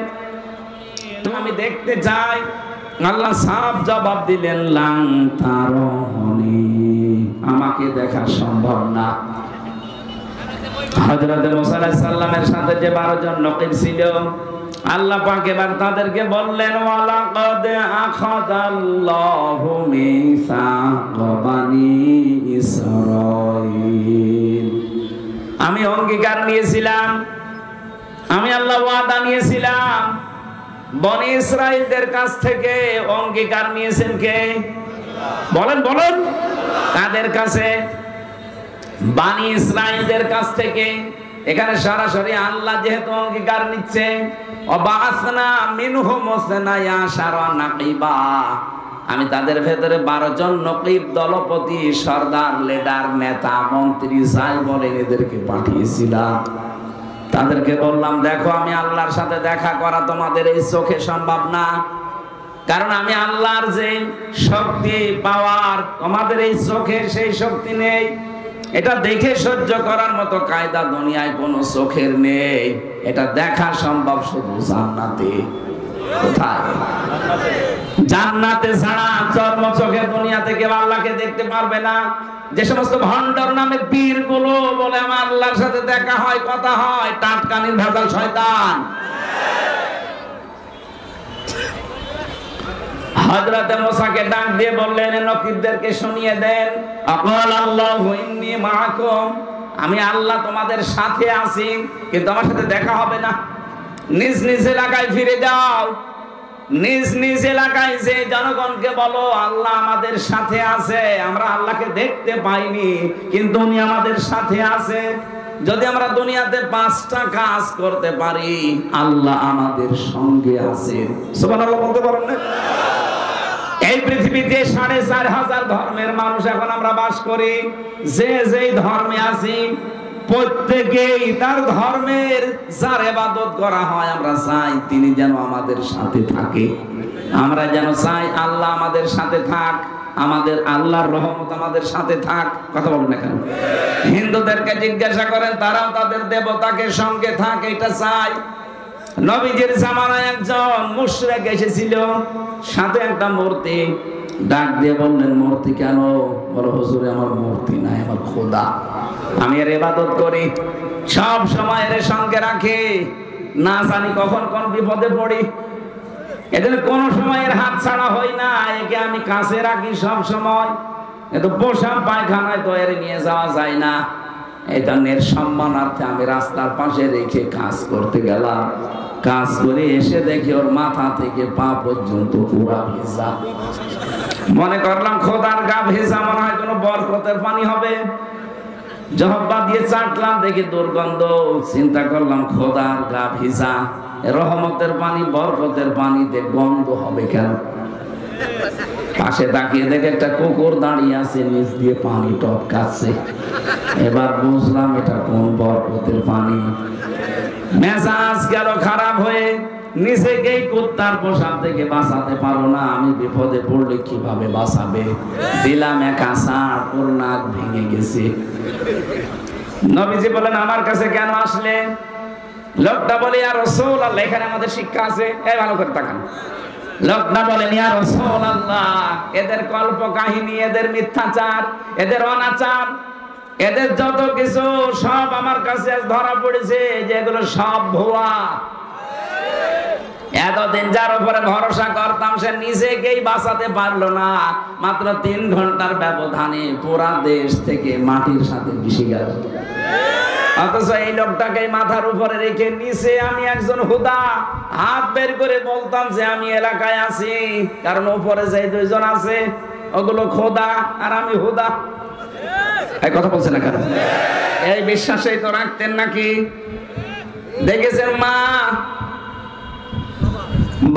আমি দেখতে চাই। আল্লাহ সাফ জবাব দিলেন, লাং তারনি, আমাকে দেখা সম্ভব না। হযরত মুসা আলাইহিস সালামের সাথে যে 12 জন নকিব ছিল, আল্লাহ পাক এবার তাদেরকে বললেন, ওয়ালাকাদ আখাযাল্লাহু মিসাকা বানি ইসরাঈল, আমি অঙ্গীকার নিয়েছিলাম, আমি আল্লাহ ওয়াদা নিয়েছিলাম। বনি ইসরাঈলদের কাছ থেকে অঙ্গীকার নিয়েছেন কে? বলেন বলেন। তাদের কাছে, বনি ইসরাঈলদের কাছ থেকে। এখানে সরাসরি আল্লাহ যেহেতু অঙ্গীকার নিচ্ছে, ওয়াবাসনা মিনহুম ইসনাই আশারা নাকিবা, আমি তাদের ভেতরে 12 জন নকিব, দলপতি, সর্দার, লিডার, নেতা, মন্ত্রী যাই বলেন এদেরকে পাঠিয়েছিলাম। তাদেরকে বললাম, দেখো আমি আল্লাহর সাথে দেখা করা তোমাদের এই চোখে সম্ভব না, কারণ আমি আল্লাহর যে শক্তি পাওয়ার তোমাদের এই চোখে সেই শক্তি নেই। এটা দেখে সহ্য করার মতো কায়দা দুনিয়ায় কোনো চোখের নেই। এটা দেখা সম্ভব শুধু জান্নাতে। কোথায়? জান্নাতে ছাড়া চর্ম চোখে দুনিয়াতে কেউ আল্লাহকে দেখতে পারবে না। যে সমস্ত ভণ্ডর নামে পীর গুলো বলে আমার আল্লাহর সাথে দেখা হয়, কথা হয়, টাটকানির ভেজাল শয়তান। হযরতে মুসাকে ডাক দিয়ে বললেন, নকিবদেরকে শুনিয়ে দেন, আকাল আল্লাহু ইন্নী মাআকুম, আমি আল্লাহ তোমাদের সাথে আছি, কিন্তু আমার সাথে দেখা হবে না। নিজ নিজ এলাকায় ফিরে যাও, নিজ নিজ এলাকায় যে জনগণকে বলো আল্লাহ আমাদের সাথে আছে, আমরা আল্লাহকে দেখতে পাইনি কিন্তু উনি আমাদের সাথে আছে। যদি আমরা দুনিয়াতে 5টা কাজ করতে পারি, আল্লাহ আমাদের সঙ্গে আছে। সুবহানাল্লাহ বলতে পারেন না? এই পৃথিবীতে 4,500 ধর্মের মানুষ এখন আমরা বাস করি। যে যেই ধর্মে আছি প্রত্যেকেই তার ধর্মের যার ইবাদত করা হয় আমরা চাই তিনি যেন আমাদের সাথে থাকে। আমরা যেন চাই আল্লাহ আমাদের সাথে থাক, আমাদের আল্লাহর রহমত আমাদের সাথে থাক। কথা বলুন না কেন? হিন্দুদেরকে জিজ্ঞাসা করেন, তারাও তাদের দেবতাকে সঙ্গে থাক, এটা চাই। নবীজির জামানায় একজন মুশরিক এসেছিল, সাথে একটা মূর্তি। ডাক দিয়ে বললেন, মূর্তি কেন? বলো, হুজুর আমার মূর্তি নাই, আমার খোদা, আমি এর ইবাদত করি, সব সময় এর সঙ্গে রাখি, না জানি কখন কোন বিপদে পড়ি, এদের কোন সময় এর হাত ছাড়া হই না, একে আমি কাছে রাখি সব সময়। কিন্তু পোশাক পায়খানায় তো এর নিয়ে যাওয়া যায় না, এই জন্য এর সম্মানার্থে আমি রাস্তার পাশে রেখে কাজ করতে গেলাম। কাজ করে এসে দেখি ওর মাথা থেকে পা পর্যন্ত পুরা ভেজা। মনে করলাম খোদার গা ভেজা, মনে হয় কোনো বরকতের পানি হবে। জহব্বা দিয়ে চাটলাম, দেখি দুর্গন্ধ। চিন্তা করলাম খোদার গা ভেজা, রহমতের পানি বরকতের পানিতে গন্ধ হবে কেন? পাশে তাকিয়ে দেখে একটা কুকুর দাঁড়িয়ে আছে, নিচ দিয়ে পানি টপকাচ্ছে। এবার বুঝলাম এটা কোন বরকতের পানি। মেজাজ গেল খারাপ হয়ে, নিজেকেই কুত্তার পোশাক থেকে বাঁচাতে পারো না, আমি বিপদে পড়লে কিভাবে বাঁচাবে? দিলাম এক আছাড়, ওর নাক ভেঙে গেছে। নবীজি বলেন, আমার কাছে কেন আসলে? লোকটা বলে, ইয়া রাসূলুল্লাহ, এখানে আমাদের শিক্ষা আছে। এই ভালো করে তাকান। লোকটা বলেন, ইয়া রাসূলুল্লাহ, এদের কল্প কাহিনী, এদের মিথ্যাচার, এদের অনাচার, এদের যত কিছু সব আমার কাছে ধরা পড়েছে যে এগুলো সব ভুয়া। এতদিন যার উপরে ভরসা করতাম সে নিজেকেই বাঁচাতে পারলো না, মাত্র 3 ঘন্টার ব্যবধানে পুরা দেশ থেকে মাটির সাথে মিশে গেল। অথচ এই লোকটাকে মাথার উপরে রেখে নিচে আমি একজন হুদা, হাত বের করে বলতাম যে আমি এলাকায় আছি, কারণ উপরে যে 2 জন আছে ওগুলো খোদা আর আমি হুদা। এই কথা বলছে না কেন? এই বিশ্বাসই তো রাখতেন নাকি? দেখেছেন মা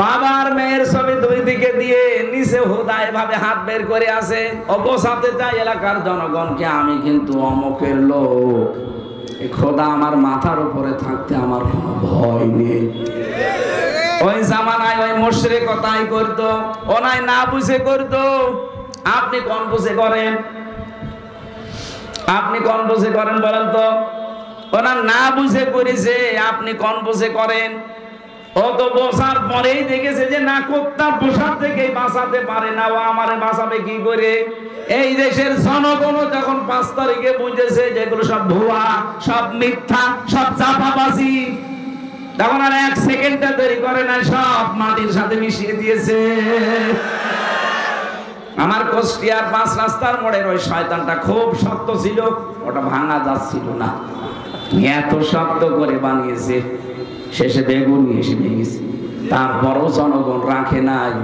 বাবার মেয়ের ছবি 2 দিকে দিয়ে নিচে হুদা এভাবে হাত বের করে আছে, অবসাতে চাই এলাকার জনগণকে আমি কিন্তু অমুকের লোক। এই খোদা আমার মাথার উপরে থাকতে আমার কোনো ভয় নেই। ওই জামানায় ওই মুশরিকতাই করতো, ওনাই না বুঝে করতো। আপনি কোন বুঝে করেন? আপনি কোন বুঝে করেন বলেন তো? ওনা না বুঝে করেছে, আপনি কোন বুঝে করেন? ও তো বসার পরেই দেখেছে যে না, কুত্তার পোশাক থেকে বাঁচাতে পারে না, ও আমারে বাঁচাবে কি করে? এই দেশের জনগণ যখন 5 তারিখে বুঝেছে যেগুলো সব ভুয়া, সব মিথ্যা, সব চাপাবাজি, তখন আর 1 সেকেন্ডটা দেরি করে না, সব মাটির সাথে মিশিয়ে দিয়েছে। আমার কুষ্টিয়ার 5 রাস্তার মোড়ের ওই শয়তানটা খুব শক্ত ছিল, ওটা ভাঙা যাচ্ছিল না, এত শক্ত করে বানিয়েছে, শেষে বেগুন এসে ভেঙেছে। তারপরও জনগণ রাখে নাই।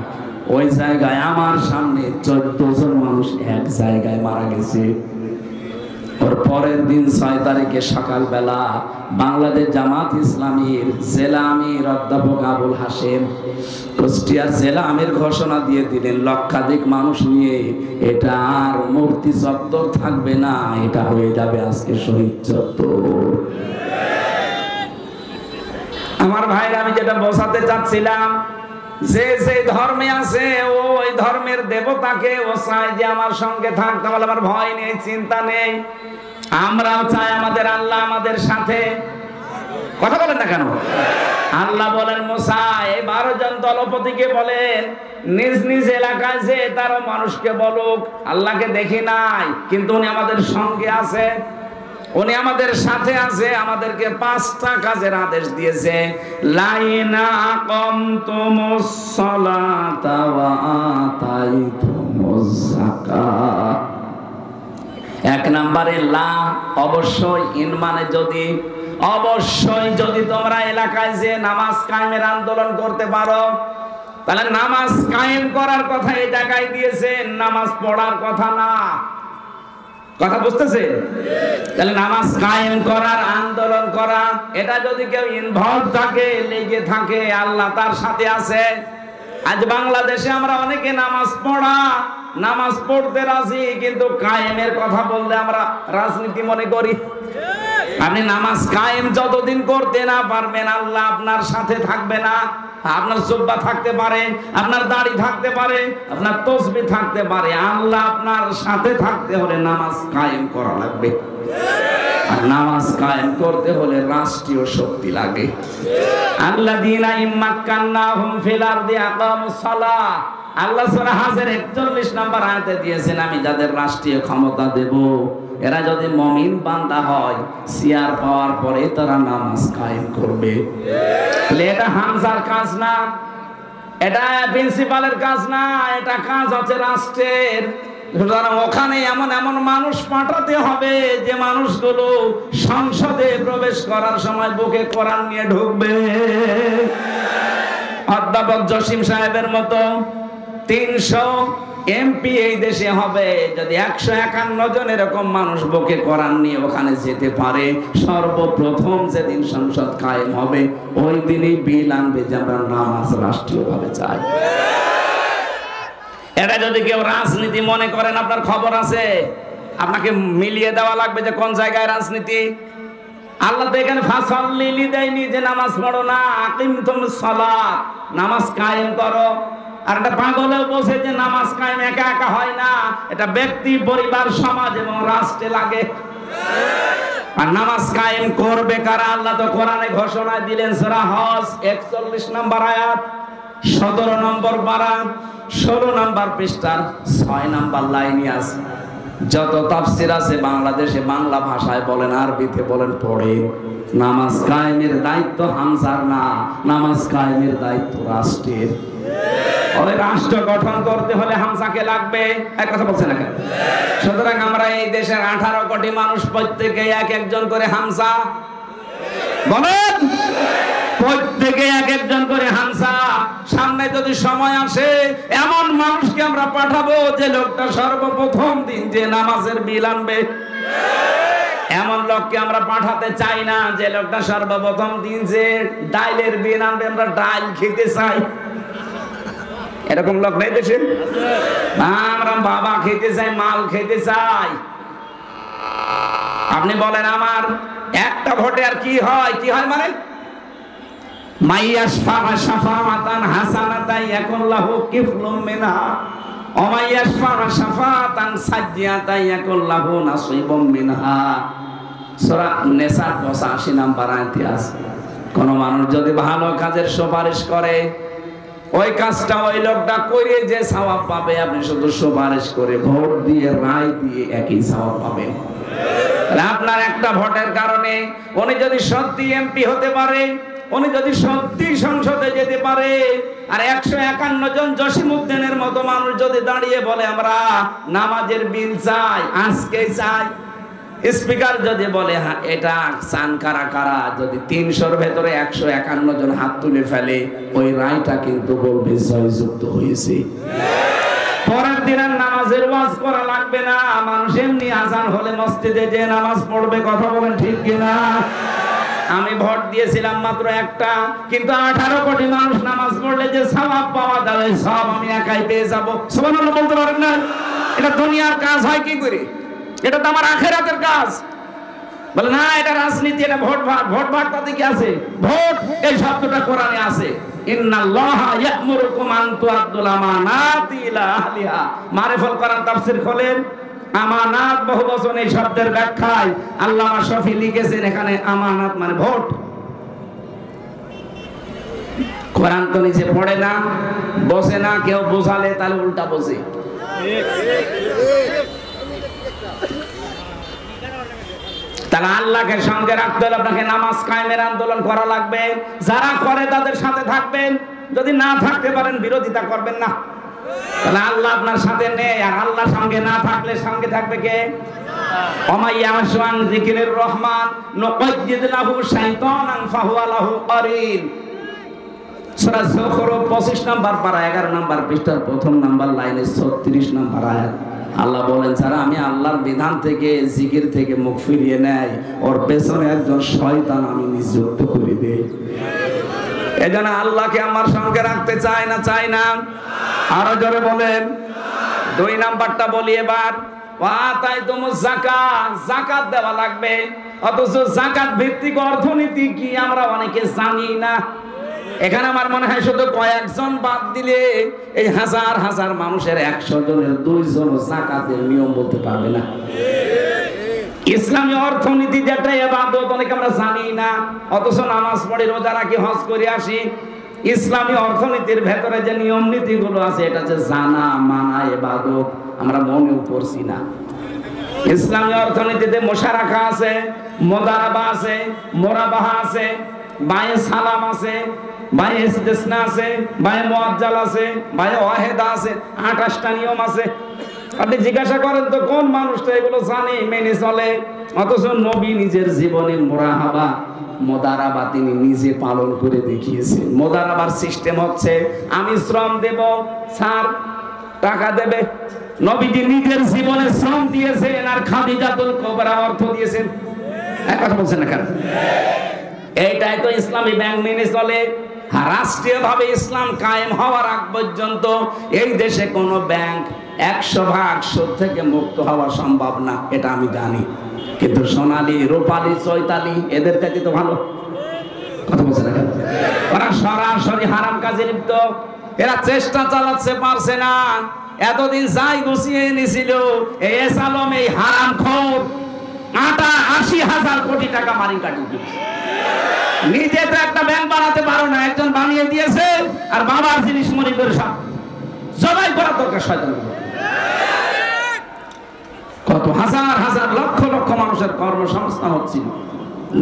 ওই জায়গায় আমার সামনে 14 জন মানুষ এক জায়গায় মারা গেছে। ওর পরের দিন 6 তারিখে সকালবেলা বাংলাদেশ জামাত ইসলামীর জেলা আমির অধ্যাপক আবুল হাশেম কুষ্টিয়ার জেলা আমির ঘোষণা দিয়ে দিলেন, লক্ষাধিক মানুষ নিয়ে এটা আর মূর্তি চত্বর থাকবে না, এটা হয়ে যাবে আজকে শহীদ চত্বর। আমার ভাইরা, আমি যেটা বোঝাতে চাচ্ছিলাম, যে যে ধর্মে আছে ওই ধর্মের দেবতাকে ও চায় যে আমার সঙ্গে থাক, তাহলে আমার ভয় নেই, চিন্তা নেই। আমরাও চাই আমাদের আল্লাহ আমাদের সাথে। কথা বলেন না কেন? আল্লাহ বলেন, মুসা এই 12 জন দলপতিকে বলেন নিজ নিজ এলাকায় যে তারও মানুষকে বলুক আল্লাহকে দেখি নাই কিন্তু উনি আমাদের সঙ্গে আছে। উনি আমাদের সাথে আছে, আমাদেরকে 5টা কাজের আদেশ দিয়েছে। লাইনা আকামতুমুস সালাতা ওয়া আতাইতুমুজ যাকাত। 1 নম্বরে লা, অবশ্যই, ইন মানে যদি, অবশ্যই যদি তোমরা এলাকায় যে নামাজ কায়েমের আন্দোলন করতে পারো, তাহলে নামাজ কায়েম করার কথা এই জায়গায় দিয়েছে, নামাজ পড়ার কথা না। কথা বুঝতেছে? তাহলে নামাজ কায়েম করার, আন্দোলন করা, এটা যদি কেউ ইনভলভ থাকে, লেগে থাকে, আল্লাহ তার সাথে আছে। আজ বাংলাদেশে আমরা অনেকে নামাজ পড়া, নামাজ পড়তে রাজি, কিন্তু কায়েমের কথা বললে আমরা রাজনীতি মনে করি। আপনি নামাজ কায়েম যতদিন করতে না পারবেন, আল্লাহ আপনার সাথে থাকবে না। আপনার জুব্বা থাকতে পারে, আপনার দাড়ি থাকতে পারে, আপনার তাসবিহ থাকতে পারে, আল্লাহ আপনার সাথে থাকতে হলে নামাজ কায়েম করা লাগবে। আর নামাজ কায়েম করতে হলে রাষ্ট্রীয় শক্তি লাগে। আল্লাযীনা ইম্মাক্কান্নাহুম ফিল আরদি আকামুস সালাহ, আল্লাহ সূরা হাজের 41 নম্বর আয়াতে দিয়েছেন, আমি যাদের রাষ্ট্রীয় ক্ষমতা দেব, এরা যদি মুমিন বান্দা হয়, সিয়ার পাওয়ার পরে তারা নামাজ কায়েম করবে। এটা হামজার কাজ না, এটা প্রিন্সিপালের কাজ না, এটা কাজ হচ্ছে রাষ্ট্রের। ওখানে এমন এমন মানুষ পাঠাতে হবে যে মানুষগুলো সংসদে প্রবেশ করার সময় বুকে কোরআন নিয়ে ঢুকবে। অধ্যাপক জসিম সাহেবের মতো 300 এমপি এই দেশে হবে। যদি 151 জন এরকম মানুষ বুকে কোরআন নিয়ে ওখানে যেতে পারে, সর্বপ্রথম যেদিন সংসদ কায়েম হবে, ওই দিনই বিল আনবে যে আমরা নামাজ রাষ্ট্রীয়ভাবে চাই। এটা যদি কেউ রাজনীতি মনে করেন, আপনার খবর আছে, আপনাকে মিলিয়ে দেওয়া লাগবে যে কোন জায়গায় রাজনীতি। আল্লাহ তো এখানে ফাসাল্লি দেয়নি যে নামাজ পড়ো না, আকিমতুমুস সালাত, নামাজ কায়েম করো। আর একটা পাগলেও বসে যে নামাজ কায়েম একা একা হয় না, এটা ব্যক্তি, পরিবার, সমাজ এবং রাষ্ট্রে লাগে। আর নামাজ কায়েম করবে কারা? আল্লাহ তো কোরআনে ঘোষণা দিলেন, সূরা হজ 41 নম্বর আয়াত, 17 নম্বর পারা, 16 নম্বর পৃষ্ঠার 6 নম্বর লাইনে আছে। যত তাফসীর আছে বাংলাদেশে, বাংলা ভাষায় বলেন, আরবিতে বলেন, পড়ে। নামাজ কায়েমের দায়িত্ব হামজার না, নামাজ কায়েমের দায়িত্ব রাষ্ট্রের। ওই রাষ্ট্র গঠন করতে হলে হামজাকে লাগবে। এক কথা বলছেন না কেন? সুতরাং আমরা এই দেশের 18 কোটি মানুষ প্রত্যেকে এক একজন করে হামজা বলেন, প্রত্যেকে এক একজন করে হামজা। সামনে যদি সময় আসে, এমন মানুষকে আমরা পাঠাবো যে লোকটা সর্বপ্রথম দিন যে নামাজের বিল আনবে। এমন লোককে আমরা পাঠাতে চাই না যে লোকটা সর্বপ্রথম দিন যে ডাইলের বিল আনবে, আমরা ডাইল খেতে চাই। এরকম লোক নেই দেশে? আমরা বাবা খেতে চাই, মাল খেতে চাই। আপনি বলেন আমার একটা ভোটে আর কি হয়? কি হয় মানে মাইয়াশফা শাফাআতান হাসানাতান ইয়াকুল্লাহু কিফলুম মিনহা ওয়া মাইয়াশফা শাফাআতান সাজ্জিয়াতান ইয়াকুল্লাহু নাসিবুম মিনহা। সূরা নিসা 85 নম্বর আয়াতে আছে, কোন মানুষ যদি ভালো কাজের সুপারিশ করে, ওই কাজটা ওই লোকটা করে যে সওয়াব পাবে, আপনি শুধু সুপারিশ করে ভোট দিয়ে রায় দিয়ে একই সওয়াব পাবেন। আপনার একটা ভোটের কারণে উনি যদি সত্যি এমপি হতে পারে, উনি যদি সত্যি সংসদে যেতে পারে, আর 151 জন জসিমউদ্দিনের মতো মানুষ যদি দাঁড়িয়ে বলে আমরা নামাজের বিল চাই, আজকে চাই, স্পিকার যদি বলে হ্যাঁ এটা চান কারা কারা, যদি 300-র ভেতরে 151 জন হাত তুলে ফেলে, ওই রায়টা কিন্তু বলবে জয়যুক্ত হয়েছে। পরের দিন আর নামাজের ওয়াজ করা লাগবে না, মানুষ এমনি আজান হলে মসজিদে যে নামাজ পড়বে। কথা বলেন ঠিক কিনা? আমি ভোট দিয়েছিলাম মাত্র একটা, কিন্তু 18 কোটি মানুষ নামাজ পড়লে যে সওয়াব পাওয়া যাবে, সব আমি একাই পেয়ে যাব। সুবহানাল্লাহ বলতে পারেন না? এটা দুনিয়ার কাজ হয় কি করে? এটা তো আমার আখিরাতের কাজ। বলে না এটা রাজনীতি, এটা ভোট ভাগ। ভোট ভাগ তাতে কি আছে? ভোট এই শব্দটা কোরআনে আছে, ইন্নাল্লাহা ইয়া'মুরুকুম আন তুআদ্দুল আমানাতি ইলা আহলিহা। মারিফুল কোরআন তাফসীর খোলেন, আমানাত বহু বচন এই শব্দের ব্যাখ্যায় আল্লামা শফি লিখেছেন, এখানে আমানাত মানে ভোট। কোরআন তো নিচে পড়ে না, বসে না, কেউ বোঝালে তাহলে উল্টা বসে। তাহলে আল্লাহকে সঙ্গে রাখতে হলে আপনাকে নামাজ কায়েমের আন্দোলন করা লাগবে। যারা করে তাদের সাথে থাকবেন, যদি না থাকতে পারেন বিরোধিতা করবেন না। তাহলে আল্লাহ আপনার সাথে নেই, আর আল্লাহর সঙ্গে না থাকলে সঙ্গে থাকবে কে? যিকিরির রহমান নুকাইয়িদ লাহু শাইতানান ফাহুয়া লাহু কারিন। সূরা যুখরুফ 25 নম্বর পারা 11 নম্বর পৃষ্ঠার প্রথম নম্বর লাইনে 36 নম্বর আয়াত। আল্লাহ বলেন, যারা আমি আল্লাহর বিধান থেকে জিকির থেকে মুখ ফিরিয়ে নেয়, ওর পেছনে একজন শয়তান আমি নিযুক্ত করে দেই। এজন্য আল্লাহকে আমার সঙ্গে রাখতে চাই না? চাই না? আরো জোরে বলেন। 2 নাম্বারটা বলি এবার, ওয়াতাইতুমুজ যাকাত, যাকাত দেওয়া লাগবে। অথচ যাকাত ভিত্তিক অর্থনীতি কি আমরা অনেকে জানি না। এখানে আমার মনে হয় শুধু কয়েকজন বাদ দিলে এই হাজার হাজার মানুষের 100 জনের 2 জন যাকাতের নিয়ম বলতে পারবে না। ইসলামী অর্থনীতি যেটা ইবাদত অনেকে আমরা জানি না, অথচ নামাজ পড়ি, রোজা রাখি, হজ করে আসি। ইসলামী অর্থনীতির ভেতরে যে নিয়ম নীতিগুলো আছে এটা যে জানা মানা ইবাদত, আমরা মনেও করছি না। ইসলামী অর্থনীতিতে মুশারাকা আছে, মুদারাবা আছে, মুরাবাহা আছে, বায়ে সালাম আছে, বায়ে ইস্তিসনা আছে, বায়ে মুআজ্জাল আছে, বায়ে ওয়াহিদা আছে, 28টা নিয়ম আছে। আপনি জিজ্ঞাসা করেন তো কোন মানুষটা এগুলো জানে, মেনে চলে? অথচ নবী নিজের জীবনে মুরাহাবা মুদারাবা তিনি নিজে পালন করে দেখিয়েছেন। মুদারাবার সিস্টেম হচ্ছে আমি শ্রম দেব, স্যার টাকা দেবে। নবীজি নিজের জীবনে শ্রম দিয়েছেন, আর খাদিজাতুল কুবরা অর্থ দিয়েছেন। এক কথা বলছেন না কেন? এইটাই তো ইসলামী ব্যাংক মেনে চলে। রাষ্ট্রীয়ভাবে ইসলাম কায়েম হওয়ার আগ পর্যন্ত এই দেশে কোনো ব্যাংক 100% সুদ থেকে মুক্ত হওয়া সম্ভব না, এটা আমি জানি। কিন্তু সোনালী, রূপালী, চৈতালি এদের চাইতে তো ভালো। কথা বলছে না কেন? ওরা সরাসরি হারাম কাজে লিপ্ত। এরা চেষ্টা চালাচ্ছে, পারছে না। এতদিন যাই গুছিয়ে এনেছিল এই এসালম, এই হারামখোর 80,000 কোটি টাকা মারি কাটি দিয়েছে। নিজে তো একটা ব্যাংক বানাতে পারো না, একজন বানিয়ে দিয়েছে। আর বাবার জিনিস মনে করে সব জবাই করা দরকার শয়তান। কত হাজার হাজার লক্ষ লক্ষ মানুষের কর্মসংস্থান হচ্ছিল,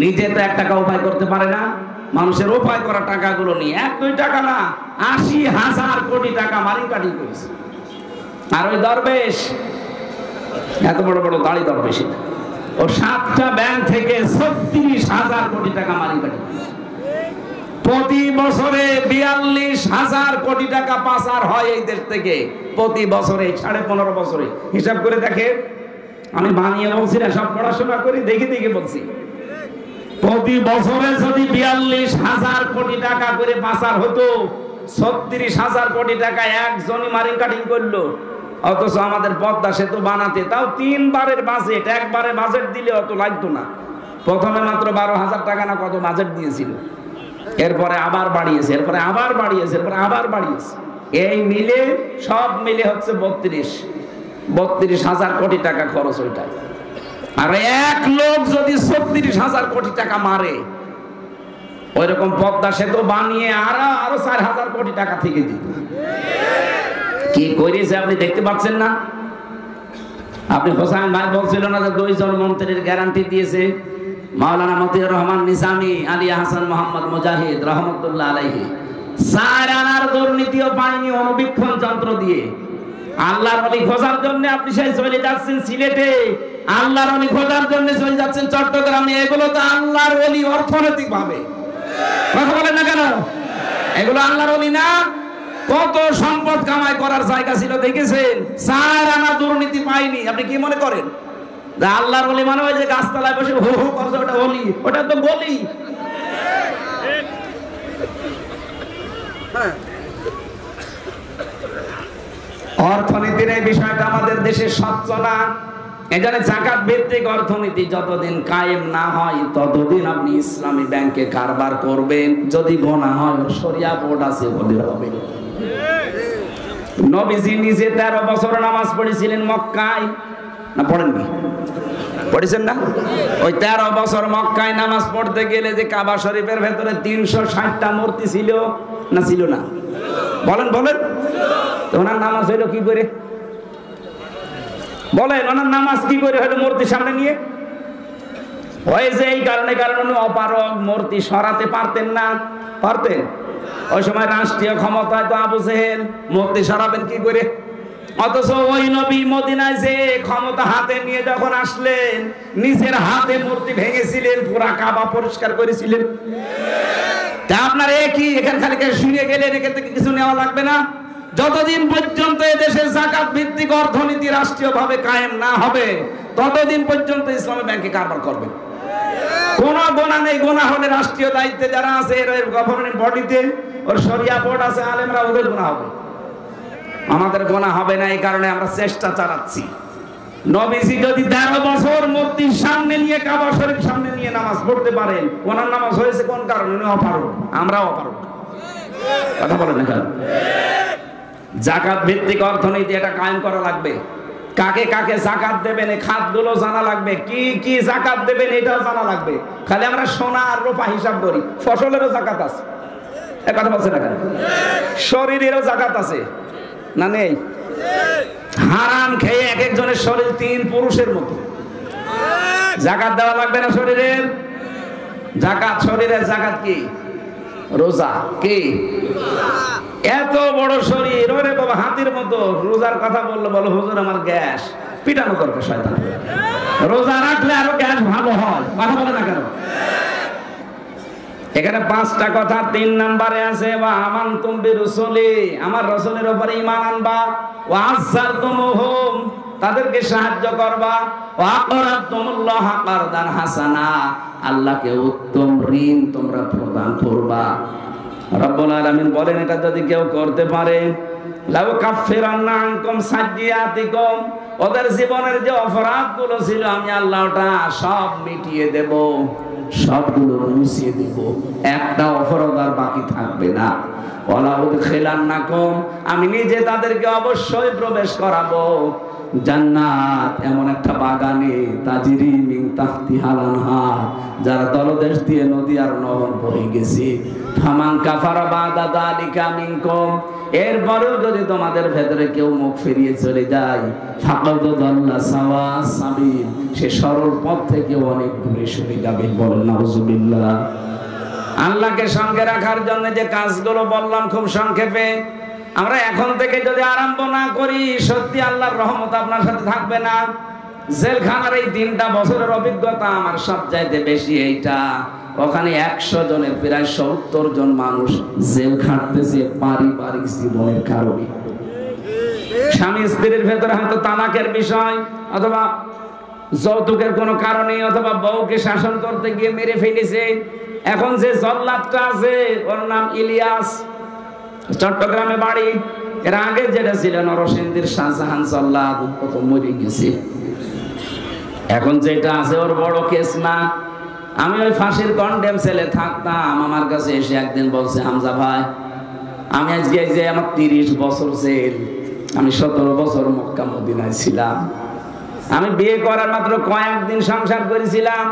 নিজে তো 1 টাকা উপায় করতে পারে না। মানুষের উপায় করা টাকাগুলো নিয়ে 1-2 টাকা না, 80,000 কোটি টাকা মারি কাটি করেছে। আর ওই দরবেশ, এত বড় বড় দাড়ি দরবেশ, ও 7টা ব্যাংক থেকে 36,000 কোটি টাকা মারি কাটি। প্রতি বছরে 42,000 কোটি টাকা পাচার হয় এই দেশ থেকে। প্রতি বছরে 15.5 বছরে হিসাব করে দেখে। আমি বানিয়ে বলছি না, সব পড়াশোনা করে দেখে দেখে বলছি। প্রতি বছরে যদি 42,000 কোটি টাকা করে পাচার হতো, 36,000 কোটি টাকা একজনই মারি কাটিং করলো। অথচ আমাদের পদ্মা সেতু বানাতে তাও 3 বারের বাজেট, একবারে বাজেট দিলে অত লাগতো না। প্রথমে মাত্র 12,000 টাকা না কত বাজেট দিয়েছিল, এরপরে আবার বাড়িয়েছে, এরপরে আবার বাড়িয়েছে, এরপরে আবার বাড়িয়েছে। এই মিলে সব মিলে হচ্ছে 32,000 কোটি টাকা খরচ ওইটা। আর এক লোক যদি 36,000 কোটি টাকা মারে, ওইরকম পদ্মা সেতু বানিয়ে আরো 4,000 কোটি টাকা থেকে দিত। কি করেছে আপনি দেখতে পাচ্ছেন না? আপনি হোসেন ভাই বলছিল না যে 2 জন মন্ত্রীর গ্যারান্টি দিয়েছে, মাওলানা মতিউর রহমান নিজামী, আলিয়া হাসান মোহাম্মদ মুজাহিদ রহমতুল্লাহ আলাইহি। 4 আনার দুর্নীতিও পায়নি অনুবীক্ষণ যন্ত্র দিয়ে। আল্লাহর ওলি খোঁজার জন্য আপনি সেই চলে যাচ্ছেন সিলেটে, আল্লাহর ওলি খোঁজার জন্য চলে যাচ্ছেন চট্টগ্রামে। এগুলো তো আল্লাহর ওলি অর্থনৈতিক ভাবে। কথা বলেন না কেন? এগুলো আল্লাহর ওলি না? কত সম্পদ কামাই করার জায়গা ছিল দেখেছেন? 4 আনা দুর্নীতি পাইনি। আপনি কি মনে করেন আল্লাহর ওলি মানে ওই যে গাছতলায় বসে হো হো করছে ওটা ওলি? ওটা তো বলি। অর্থনীতির এই বিষয়টা আমাদের দেশে স্বচ্ছ না। এজন্য যাকাত ভিত্তিক অর্থনীতি যতদিন কায়েম না হয় ততদিন আপনি ইসলামী ব্যাংকে কারবার করবেন। যদি গোনা হয়, শরিয়া বোর্ড আছে বলে হবে। নবীজি নিজে 13 বছর নামাজ পড়েছিলেন মক্কায়, না পড়েননি? পড়েছেন না? ওই 13 বছর মক্কায় নামাজ পড়তে গেলে যে কাবা শরীফের ভেতরে 360টা মূর্তি ছিল না ছিল না? বলেন বলেন। তো ওনার নামাজ হইলো কি করে? বলেন, ওনার নামাজ কি করে হলো মূর্তির সামনে নিয়ে? হয়েছে এই কারণে, কারণ অপারগ, মূর্তি সরাতে পারতেন না। পারতেন? ওই সময় রাষ্ট্রীয় ক্ষমতায় তো আবু জেহেল, মূর্তি সরাবেন কি করে? অথচ ওই নবী মদিনায় যে ক্ষমতা হাতে নিয়ে যখন আসলেন, নিজের হাতে মূর্তি ভেঙেছিলেন, পুরা কাবা পরিষ্কার করেছিলেন। তা আপনার একই এখান খালি শুনে গেলেন, এখান থেকে কিছু নেওয়া লাগবে না? যতদিন পর্যন্ত এদেশে যাকাত ভিত্তিক অর্থনীতি রাষ্ট্রীয়ভাবে কায়েম না হবে, ততদিন পর্যন্ত ইসলামী ব্যাংকে কারবার করবেন। কোন গোনা নেই। গোনা হলে রাষ্ট্রীয় দায়িত্বে যারা আছে, এর গভর্নিং বডিতে, ওর শরিয়া বোর্ড আছে, আলেমরা, ওদের গোনা হবে। আমাদের গোনা হবে না, এই কারণে আমরা চেষ্টা চালাচ্ছি। নবীজি যদি 13 বছর মূর্তির সামনে নিয়ে, কাবা শরীফ সামনে নিয়ে নামাজ পড়তে পারেন, ওনার নামাজ হয়েছে কোন কারণে? উনি অপারগ, আমরাও অপারগ। কথা বলেন না কেন? যাকাত ভিত্তিক অর্থনীতি এটা কায়েম করা লাগবে। কাকে কাকে যাকাত দেবেন এই খাতগুলো জানা লাগবে। কি কি যাকাত দেবেন এটাও জানা লাগবে। খালি আমরা সোনা আর রূপা হিসাব করি, ফসলেরও যাকাত আছে। এ কথা বলছেন না কেন? শরীরেরও যাকাত আছে না নেই? হারাম খেয়ে এক একজনের শরীর 3 পুরুষের মতো। যাকাত দেওয়া লাগবে না শরীরের? যাকাত, শরীরের যাকাত কি? রোজা। কি? এত বড় শরীর, ওরে বাবা হাতির মতো। রোজার কথা বললে বলো হুজুর আমার গ্যাস, পিটানো দরকার শয়তান। রোজা রাখলে আরো গ্যাস ভালো হয়। কথা বলে না কেন? এখানে 5টা কথা 3 নম্বরে আছে, ওয়া আমানতুম বিরুসুলি, আমার রাসূলের উপরে ঈমান আনবা, ওয়া আযযারতুমুহুম, তাদেরকে সাহায্য করবা, ওয়া আকরাতুমুল্লাহ কারদান হাসানা, আল্লাহকে উত্তম ঋণ তোমরা প্রদান করবা। রব্বুল আলামিন বলেন এটা যদি কেউ করতে পারে, লাউ কাফফিরান্না আনকুম সাইয়্যাতিকুম, ওদের জীবনের যে অপরাধগুলো ছিল আমি আল্লাহ ওটা সব মিটিয়ে দেব, সবগুলো মুছিয়ে দেব, একটা অপরাধ আর বাকি থাকবে না। ওয়ালা উদখিলান্নাকুম, আমি নিজে তাদেরকে অবশ্যই প্রবেশ করাবো জান্নাত, এমন একটা বাগানে, তাজরি মিন তাহতিহাল আনহার, যার তলদেশ দিয়ে নদী আর নহর বয়ে গেছে। ফামান কাফারা বাদা যালিকা মিনকুম, এরপরেও যদি তোমাদের ভেতরে কেউ মুখ ফিরিয়ে চলে যায়, ফাকাদ দাল্লা সাওয়া সাবিল, সে সরল পথ থেকে অনেক দূরে সরে যাবে। বলেন নাউজুবিল্লাহ। আল্লাহকে সঙ্গে রাখার জন্য যে কাজগুলো বললাম খুব সংক্ষেপে, আমরা এখন থেকে যদি আরম্ভ না করি, সত্যি আল্লাহর রহমত আপনার সাথে থাকবে না। জেলখানার এই 3টা বছরের অভিজ্ঞতা আমার সবচাইতে বেশি এইটা। ওখানে 100 জনের প্রায় 70 জন মানুষ জেল খাটতেছে পারিবারিক জীবনের কারণে। স্বামী স্ত্রীর ভেতরে হয়তো তালাকের বিষয়, অথবা যৌতুকের কোনো কারণে, অথবা বউকে শাসন করতে গিয়ে মেরে ফেলেছে। এখন যে জল্লাদটা আছে ওর নাম ইলিয়াস, চট্টগ্রামে বাড়ি। এর আগে যেটা ছিল নরসিংদীর শাহজাহান জল্লাদ, ও তো মরে গেছে। এখন যেটা আছে ওর বড় কেস না। আমি ওই ফাঁসির কন্ডেম সেলে থাকতাম, আমার কাছে এসে একদিন বলছে, হামজা ভাই, আমি আজকে যে আমার 30 বছর জেল, আমি 17 বছর মক্কা মদিনায় ছিলাম। আমি বিয়ে করার মাত্র কয়েকদিন সংসার করেছিলাম,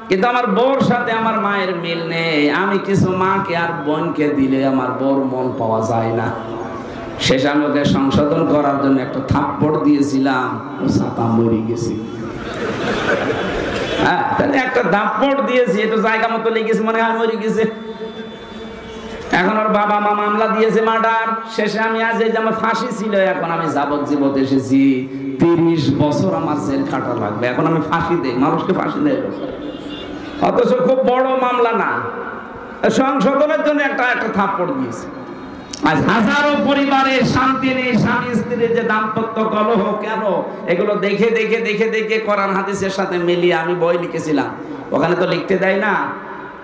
কিন্তু আমার বউর সাথে আমার মায়ের মিল নেই। আমি কিছু মাকে আর বোনকে দিলে আমার বউর মন পাওয়া যায় না। শেষ আমি ওকে সংশোধন করার জন্য একটা থাপ্পড় দিয়েছিলাম, ও ছাতা মরে গেছে। হ্যাঁ, তাহলে একটা থাপ্পড় দিয়েছি, একটু জায়গা মতো লেগেছে, মনে হয় মরে গেছে। এখন ওর বাবা মা মামলা দিয়েছে মার্ডার। শেষে আমি আজ এই যে আমার ফাঁসি ছিল, এখন আমি যাবজ্জীবন এসেছি। 30 বছর আমার জেল খাটা লাগবে। এখন আমি ফাঁসি দেই, মানুষকে ফাঁসি দেয়, অথচ খুব বড় মামলা না, সংশোধনের জন্য একটা থাপ্পড় দিয়েছে। আজ হাজারো পরিবারে শান্তি নেই, স্বামী স্ত্রীর যে দাম্পত্য কলহ কেন, এগুলো দেখে দেখে দেখে দেখে কোরআন হাদিসের সাথে মিলিয়ে আমি বই লিখেছিলাম। ওখানে তো লিখতে দেয় না,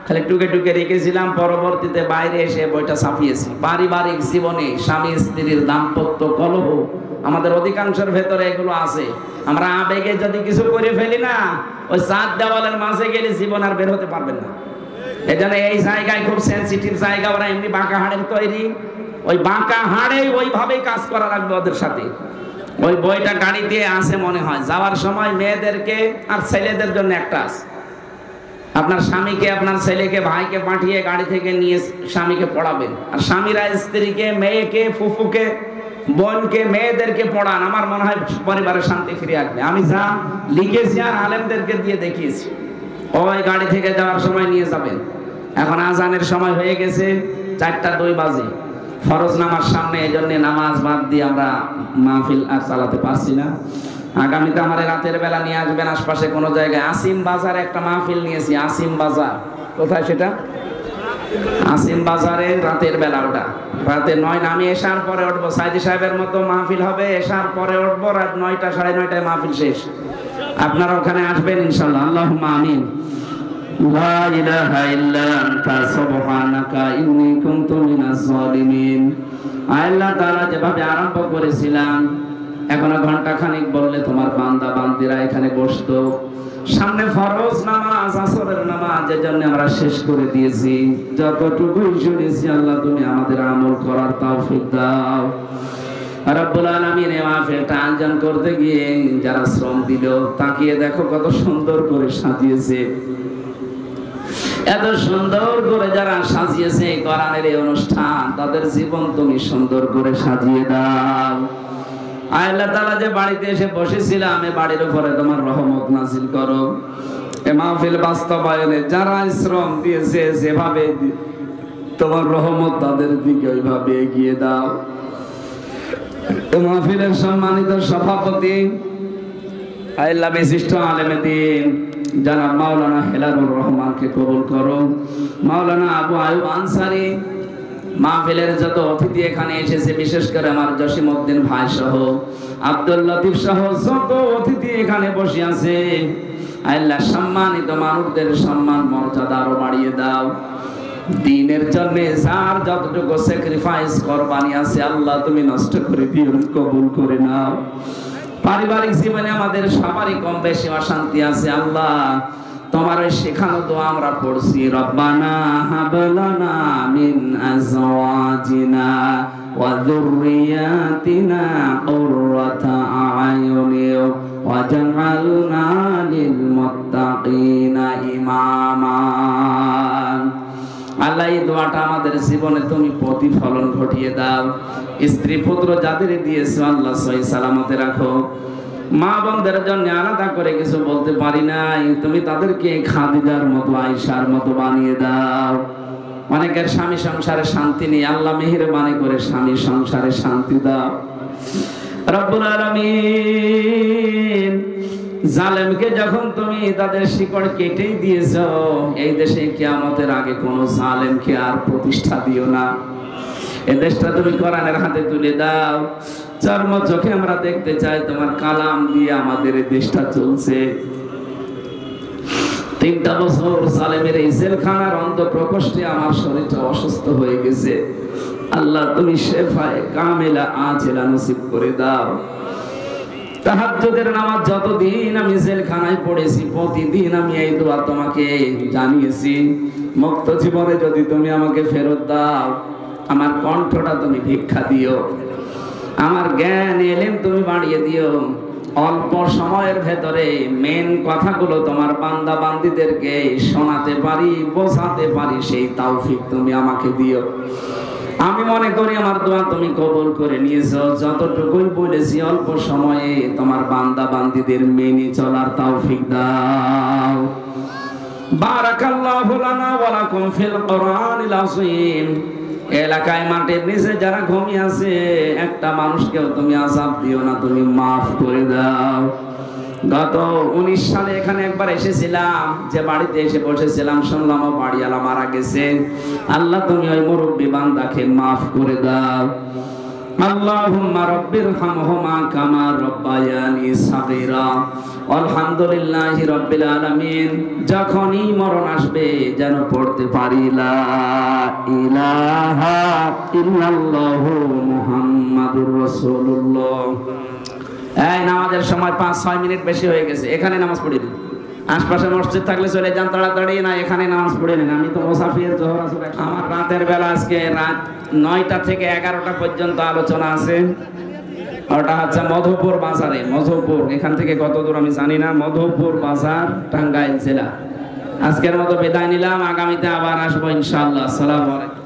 খালি টুকে টুকে রেখেছিলাম। পরবর্তীতে বাইরে এসে বইটা ছাপিয়েছি। পারিবারিক জীবনে স্বামী স্ত্রীর দাম্পত্য কলহ আমাদের অধিকাংশের ভেতরে এগুলো আছে। আমরা আবেগে যদি কিছু করে ফেলি না, ওই 4 দেওয়ালের মাঝে গেলে জীবন আর বের হতে পারবেন না। এজন্য এই জায়গায় খুব সেনসিটিভ জায়গা, ওরা এমনি বাঁকা হাড়ের তৈরি, ওই বাঁকা হাড়ে ওইভাবেই কাজ করা লাগবে ওদের সাথে। ওই বইটা গাড়িতে আছে মনে হয়, যাওয়ার সময় মেয়েদেরকে আর ছেলেদের জন্য একটা আছে। আপনার স্বামীকে, আপনার ছেলেকে, ভাইকে পাঠিয়ে গাড়ি থেকে নিয়ে স্বামীকে পড়াবেন, আর স্বামীরা স্ত্রীকে, মেয়েকে, ফুফুকে, বোনকে, মেয়েদেরকে পড়ান। আমার মনে হয় পরিবারের শান্তি ফিরে আসবে। আমি যা লিখেছি আর আলেমদেরকে দিয়ে দেখিয়েছি, ওই গাড়ি থেকে যাওয়ার সময় নিয়ে যাবেন। এখন আজানের সময় হয়ে গেছে, 4টা 2 বাজে, ফরজ নামাজ সামনে, এই জন্য নামাজ বাদ দিয়ে আমরা মাহফিল আর চালাতে পারছি না। আগামীতে আমার রাতের বেলা নিয়ে আসবেন আশপাশে কোনো জায়গায়। আসিম বাজারে একটা মাহফিল নিয়েছি, আসিম বাজার। কোথায় সেটা? আসিম বাজারে রাতের বেলা, ওটা রাতে 9, আমি এশার পরে উঠবো। সাইদি সাহেবের মতো মাহফিল হবে, এশার পরে উঠবো, রাত 9টা 9:30টায় মাহফিল শেষ। আপনারা ওখানে আসবেন ইনশাআল্লাহ। আল্লাহুম্মা আমিন। লা ইলাহা ইল্লা আনতা সুবহানাকা ইন্নী কুনতু মিনাজ জালিমিন। আল্লাহ তাআলা যেভাবে আরম্ভ করেছিলাম, এখনো ঘন্টা খানিক বললে তোমার বান্দা বান্দিরা এখানে বসতো। সামনে ফরজ নামাজ, আসরের নামাজ, এজন্য আমরা শেষ করে দিয়েছি। যতটুকুই শুনেছি আল্লাহ তুমি আমাদের আমল করার তৌফিক দাও। রব্বুল আলামিন এই মাহফিলটা আয়োজন করতে গিয়ে যারা শ্রম দিল, তাকিয়ে দেখো কত সুন্দর করে সাজিয়েছে। এত সুন্দর করে যারা সাজিয়েছে কোরআনের এই অনুষ্ঠান, তাদের জীবন তুমি সুন্দর করে সাজিয়ে দাও। আল্লাহ তাআলা যে বাড়িতে এসে বসেছিলাম, এই বাড়ির উপরে তোমার রহমত নাযিল করো। এই মাহফিল বাস্তবায়নে যারা শ্রম দিয়েছে, যেভাবে তোমার রহমত তাদের দিকে ওইভাবে এগিয়ে দাও। মাহফিলের সম্মানিত সভাপতি আল্লাহ বিশিষ্ট আলেমে দ্বীন জনাব মাওলানা হেলালুর রহমানকে কবুল করো। মাওলানা আবু আয়ুব আনসারী, মাহফিলের যত অতিথি এখানে এসেছে, বিশেষ করে আমার জসিমউদ্দিন ভাই সহ, আব্দুল লতিফ সহ যত অতিথি এখানে বসে আছে, আল্লাহ সম্মানিত মানুষদের সম্মান মর্যাদা আরো বাড়িয়ে দাও। দ্বীনের জন্য যার যতটুকু স্যাক্রিফাইস কোরবানি আছে, আল্লাহ তুমি নষ্ট করে দিও, কবুল করে নাও। পারিবারিক জীবনে আমাদের সবারই কম বেশি অশান্তি আছে, আল্লাহ তোমার ওই শেখানো দোয়া আমরা পড়ছি, রব্বানা হাবলানা মিন আজওয়াজিনা ওয়া যুররিয়াতিনা কুররাতা আ'য়ুনি ওয়াজআলনা লিল মুত্তাকিনা ইমামা। আল্লাহ এই দোয়াটা আমাদের জীবনে তুমি প্রতিফলন ঘটিয়ে দাও। স্ত্রী পুত্র যাদের দিয়েছো আল্লাহ সহি সালামতে রাখো। মা বোনদের জন্য আলাদা করে কিছু বলতে পারি নাই, তুমি তাদেরকে খাদিজার মতো আয়েশার মতো বানিয়ে দাও। অনেকের স্বামী সংসারে শান্তি নেই, আল্লাহ মেহেরবানি করে স্বামী সংসারে শান্তি দাও। রব্বুল আলামিন, জালেমকে যখন তুমি তাদের শিকড় কেটেই দিয়েছো, এই দেশে কিয়ামতের আগে কোন জালেমকে আর প্রতিষ্ঠা দিও না। এই দেশটা তুমি কোরআনের হাতে তুলে দাও। চর্ম চোখে আমরা দেখতে চাই তোমার কালাম দিয়ে আমাদের এই দেশটা চলছে। 3টা বছর জালেমের এই জেলখানার অন্ধ প্রকোষ্ঠে আমার শরীরটা অসুস্থ হয়ে গেছে। আল্লাহ তুমি শেফায়ে কামেলা আজেলা নসিব করে দাও। তাহাজ্জুদের নামাজ যতদিন আমি জেলখানায় পড়েছি, প্রতিদিন আমি এই দোয়া তোমাকে জানিয়েছি। মুক্ত জীবনে যদি তুমি আমাকে ফেরত দাও, আমার কণ্ঠটা তুমি ভিক্ষা দিও, আমার জ্ঞান এলেম তুমি বাড়িয়ে দিও। অল্প সময়ের ভেতরে মেন কথাগুলো তোমার বান্দা বান্দীদেরকে শোনাতে পারি, বোঝাতে পারি, সেই তৌফিক তুমি আমাকে দিও। আমি মনে করি আমার দোয়া তুমি কবুল করে নিয়েছো। যতটুকুই বলেছি অল্প সময়ে তোমার বান্দা বান্দীদের মেনে চলার তৌফিক দাও। বারাকাল্লাহু লানা ওয়া লাকুম ফিল কোরআনিল আযীম। এলাকায় মাটির নিচে যারা ঘুমিয়ে আছে, একটা মানুষকেও তুমি আযাব দিও না, তুমি মাফ করে দাও। গত 19 সালে এখানে একবার এসেছিলাম, যে বাড়িতে এসে বসেছিলাম শুনলাম ও বাড়িওয়ালা মারা গেছে। আল্লাহ তুমি ওই মুরব্বী বান্দাকে মাফ করে দাও। আল্লাহুম্মা রাব্বিরহামহুমা কামা রাব্বায়ানি সাগীরা। আলহামদুলিল্লাহি রাব্বিল আলামিন। যখনই মরণ আসবে যেন পড়তে পারি লা ইলাহা ইল্লাল্লাহু মুহাম্মাদুর রাসূলুল্লাহ। এই নামাজের সময় 5-6 মিনিট বেশি হয়ে গেছে, এখানে নামাজ পড়ি না। আশপাশে মসজিদ থাকলে চলে যান তাড়াতাড়ি, না এখানে নামাজ পড়ে নিন। আমি তো মুসাফির, জোহর আসর। আমার রাতের বেলা আজকে রাত 9টা থেকে 11টা পর্যন্ত আলোচনা আছে। ওটা হচ্ছে মধুপুর বাজারে। মধুপুর এখান থেকে কত দূর আমি জানি না। মধুপুর বাজার, টাঙ্গাইল জেলা। আজকের মতো বিদায় নিলাম, আগামীতে আবার আসবো ইনশাআল্লাহ। আসসালামু আলাইকুম।